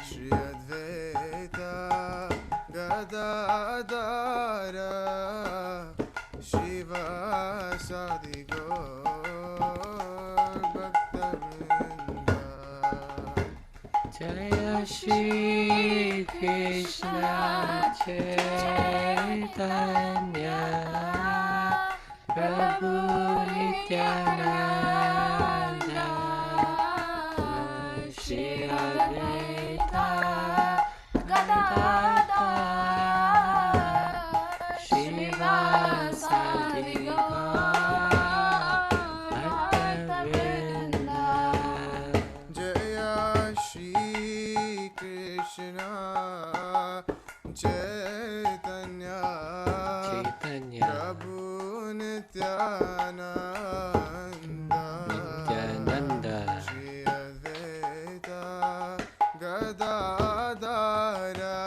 Shri Advaita Gadadara Shiva Sadi Gaur Bhaktavinda Jaya Shri Krishna Chaitanya Prabhu Nityananda Shri Advaita Gadadara Shiva Sadi Bhaktavinda Jaya Shri Krishna Chaitanya Chaitanya Prabhu Nityananda Nityananda Shri Advaita Gadadara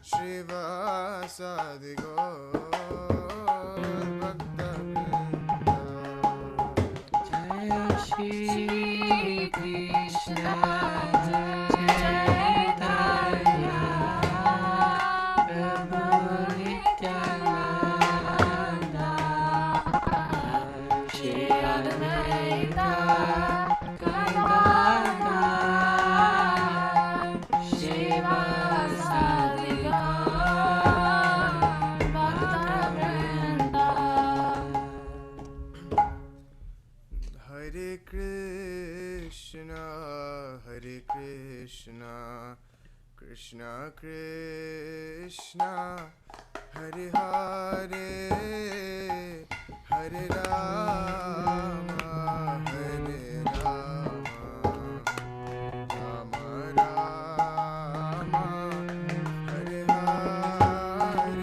Shiva Sadi Gaur Bhaktavinda Jaya Shri Krishna Chaitanya Prabhu Nityananda Shri Advaita Gadadara Shiva Sadi Bhaktavinda Hare Krishna, Hare Krishna, Krishna Krishna, Hare Hare, Hare Rama, Hare Rama, Rama Rama, Hare Hare,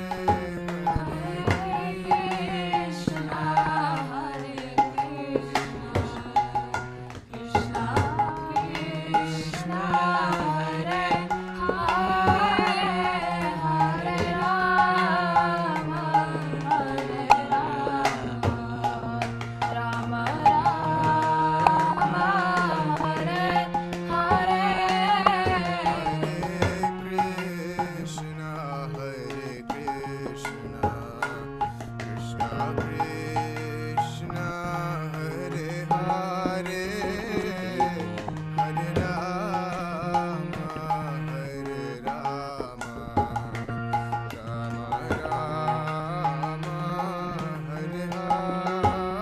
Krishna, Hare Krishna, Krishna Krishna, Hare Hare, Hare Rama, Hare Rama, Rama Rama, Hare Hare,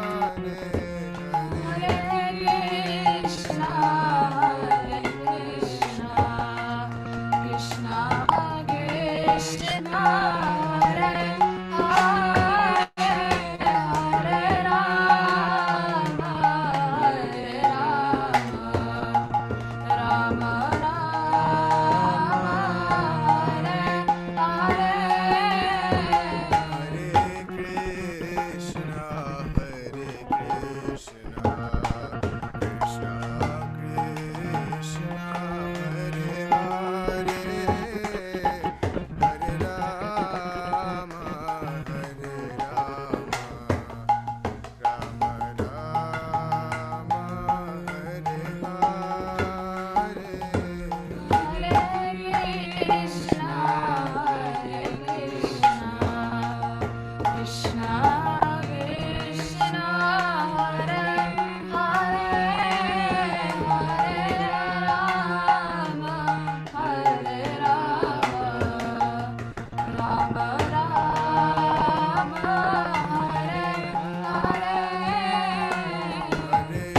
Hare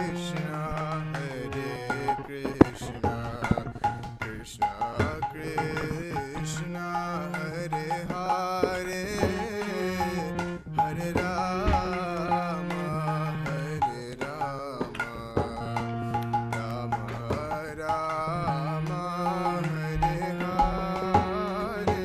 Krishna, Hare Krishna, Krishna Krishna, Hare Hare, Hare Rama, Hare Rama, Rama Rama, Hare Hare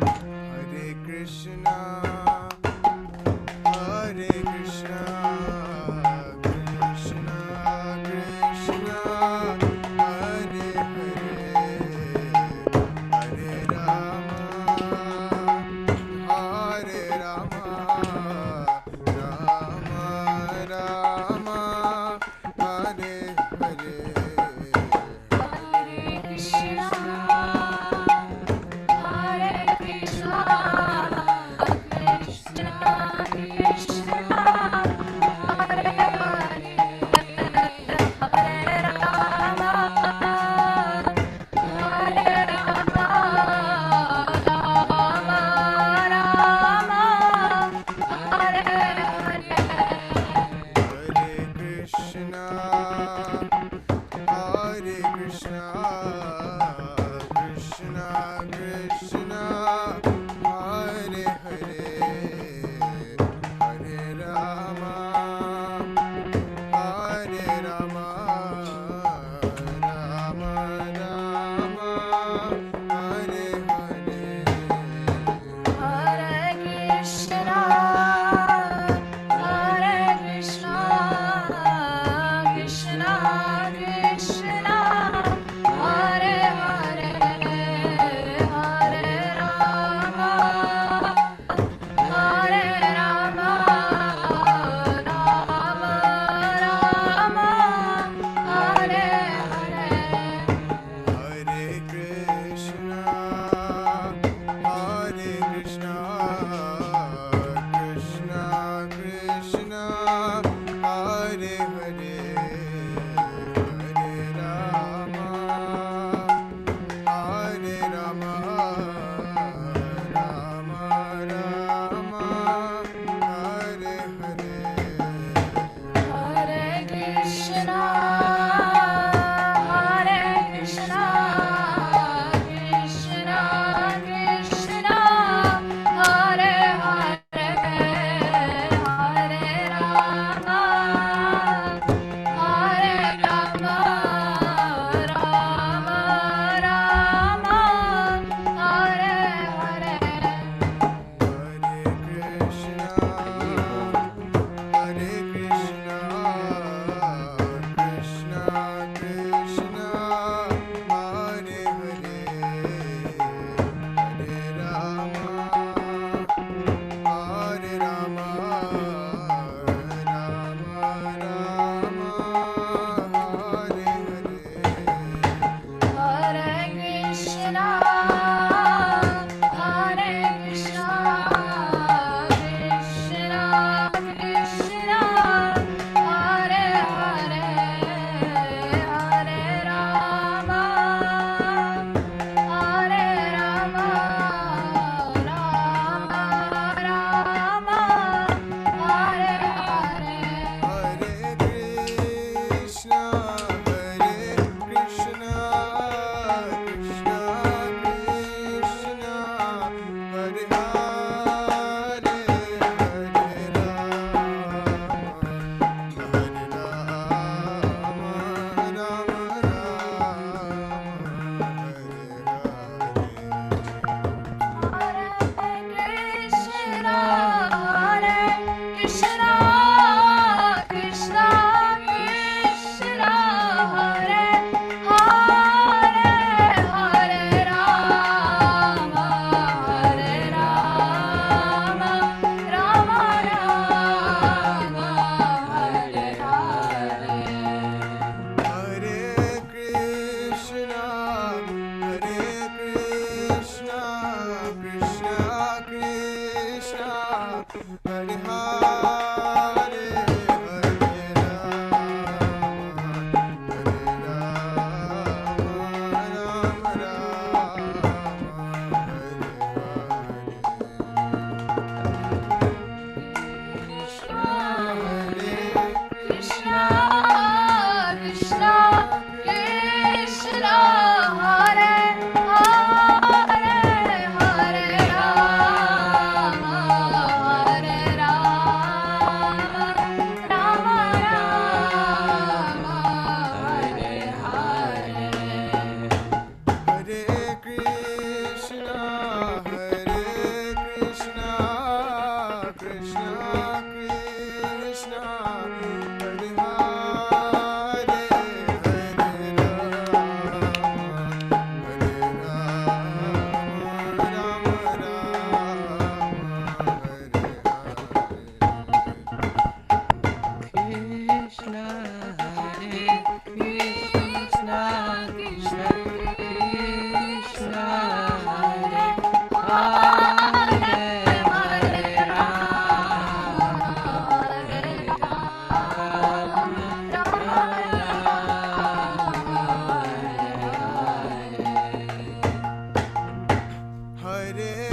Hare Krishna, Hare Krishna, Krishna Krishna, Hare Hare, Hare Rama, Hare Rama, Rama Rama, Hare Hare. Hare Krishna, Hare Krishna, Krishna Krishna, Hare Hare, Hare Rama, Hare Rama, Rama Rama, Hare Hare. Hare Krishna, Hare Krishna, Krishna Krishna, Hare Hare, Hare Rama, Hare Rama, Rama Rama, Hare Hare. Hare Krishna, Hare Krishna, Krishna Krishna, Hare Hare, Hare Rama, Hare Rama, Rama Rama, Hare Hare. Hare Krishna, Hare Krishna, Krishna Krishna, Hare Hare, Hare Rama, Hare Rama, Rama Rama, Hare Hare. Hare Krishna, Hare Krishna, Krishna Krishna, Hare Hare, Hare Rama, Hare Rama, Rama Rama, Hare Hare. Hare Krishna, Hare Krishna, Krishna Krishna, Hare Hare, Hare Rama, Hare Rama, Rama Rama, Hare Hare. Hare Krishna, Hare Krishna, Krishna Krishna, Hare Hare, Hare Rama, Hare Rama, Rama Rama, Hare Hare. Hare Krishna, Hare Krishna, Krishna Krishna, Hare Hare, Hare Hare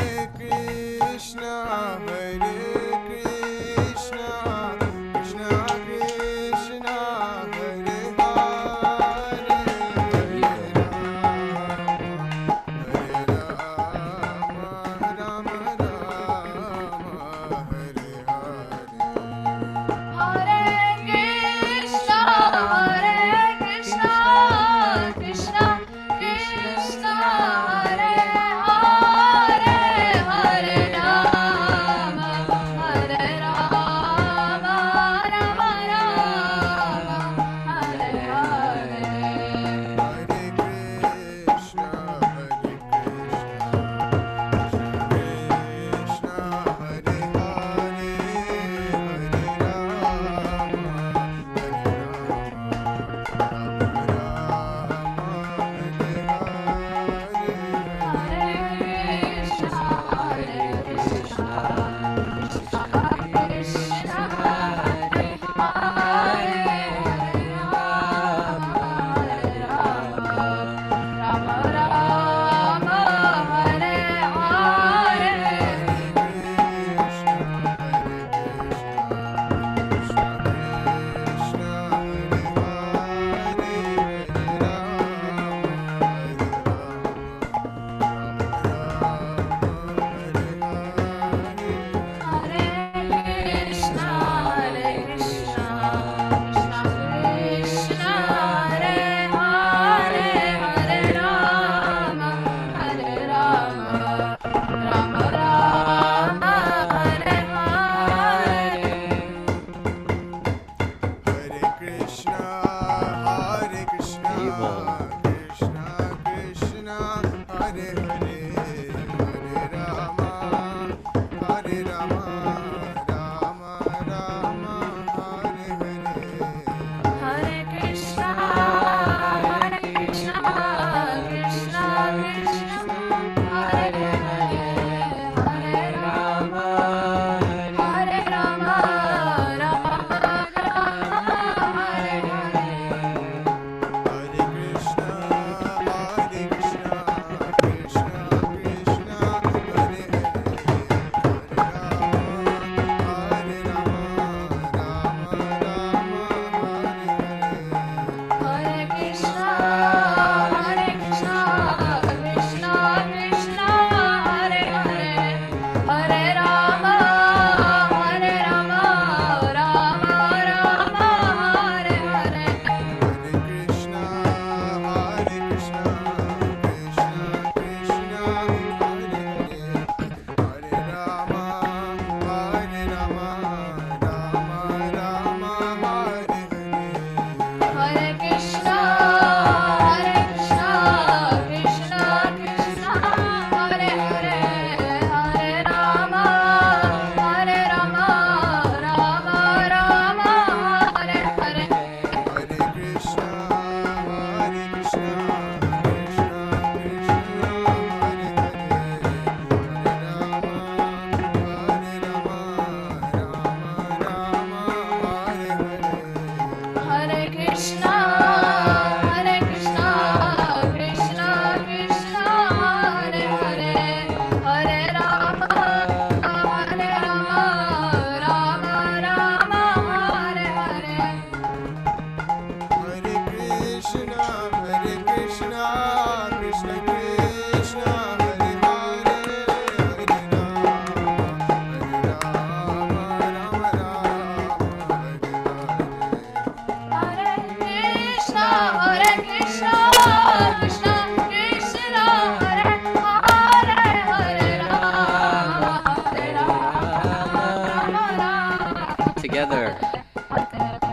together.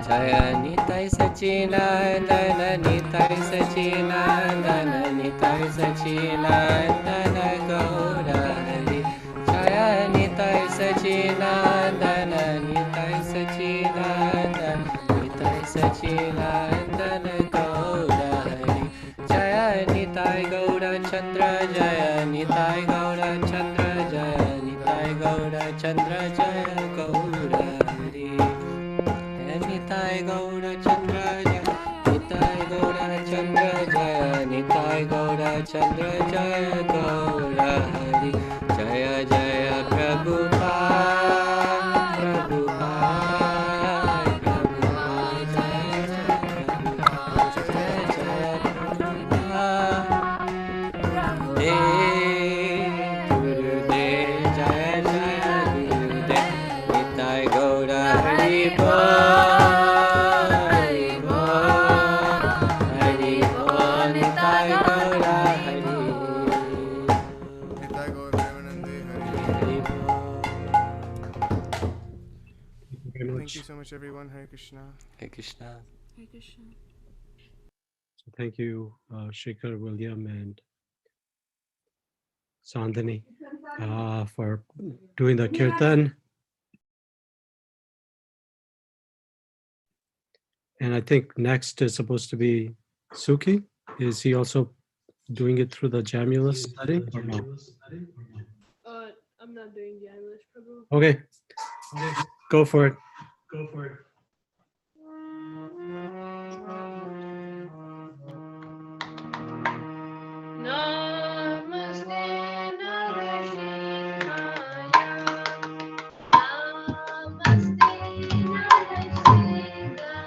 Jaya Nitai Sachinandana, Nitai Sachinandana, Nitai Sachinandana, Gaura Hari. Jaya Nitai Sachinandana, Nitai Sachinandana, Nitai Sachinandana, Gaura Hari. Jaya Nitai Gaura Chandra, Jaya Nitai Gaura Chandra, Jaya Nitai Gaura Chandra, Jaya Gaura Hari. Nitai Gaura Chandra Jaya, Nitai Gaura Chandra Jaya, Nitai Gaura Chandra Jaya Gaura Hari. Jaya Jaya Prabhupada, Prabhupada, Prabhupada, Jaya Jaya Prabhupada. Gurudev, Jaya Jaya Gurudev, Nitai Gaura Hari Bol, Hari Bol, Hari Bol, Nitai Gaura Hari. Nitai Gaur Premanande Hari. Hari Bol. Thank you very Thank much. you so much, everyone. Hare Krishna. Hare Krishna. Hare Krishna. So thank you, Shikhar, William, and Sandhani for doing the kirtan. And I think next is supposed to be Suki. Is he also doing it through the Jamula study or no? I'm not doing the English, Prabhu. Okay, go for it. Namaste Narashimaya. Namaste Narashimaya.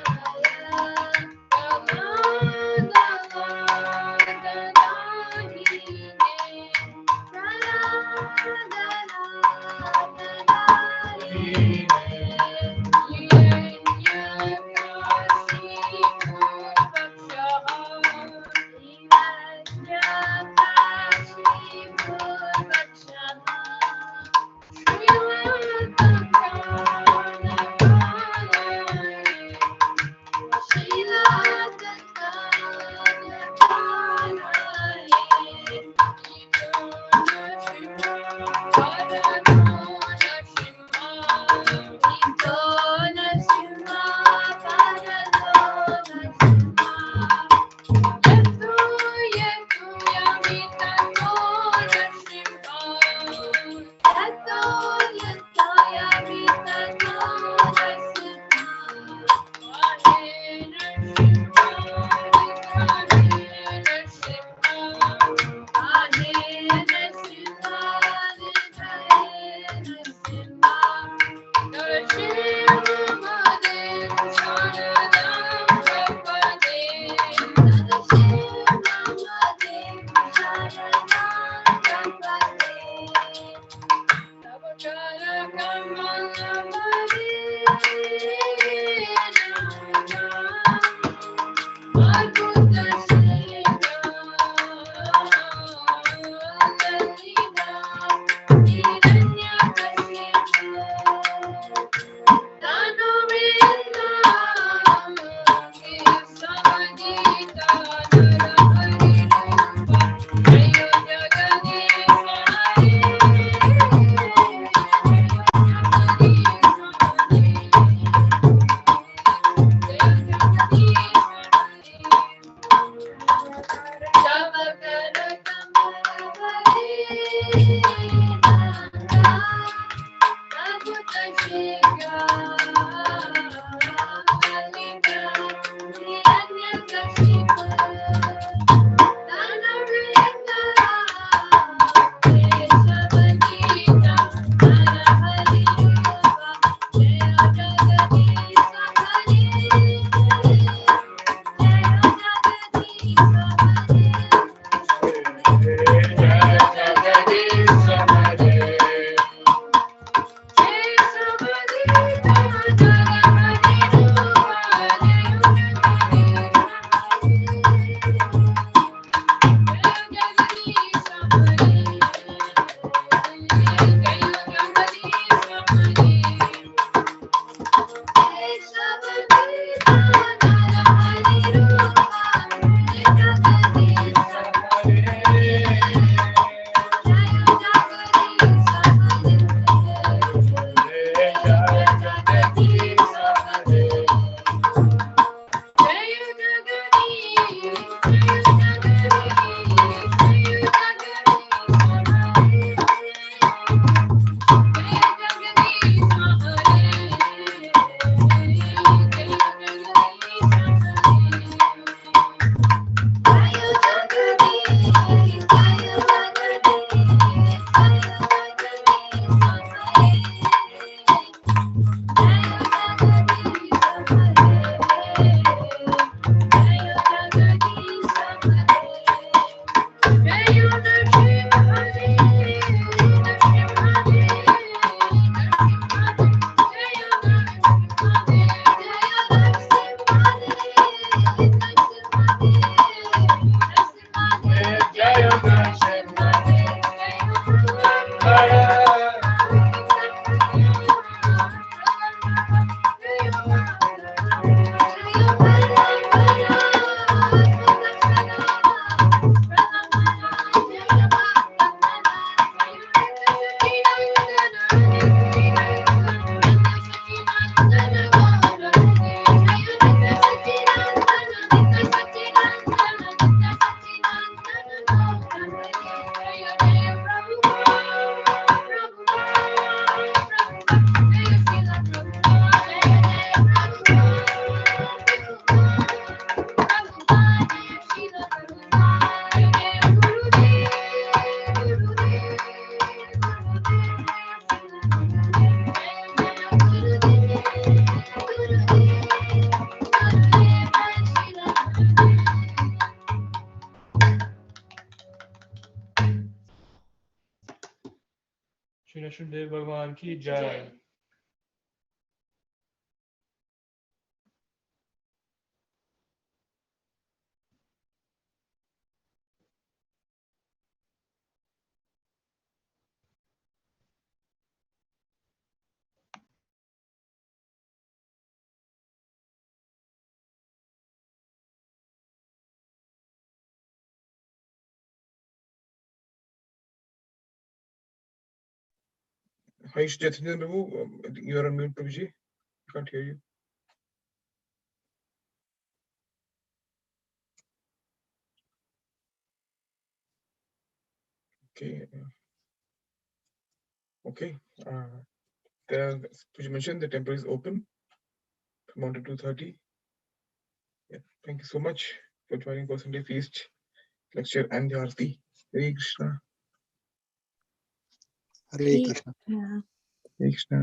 Shri Narasimha भगवान की जय। Hi, Chaitanya Prabhu. You are on mute, Prabhuji. I can't hear you. Okay. Okay. You mentioned the temple is open from 1 to 2:30. Yeah. Thank you so much for joining Percentage Feast lecture and the Aarti. Hare Krishna. Hare Krishna. Hare Krishna.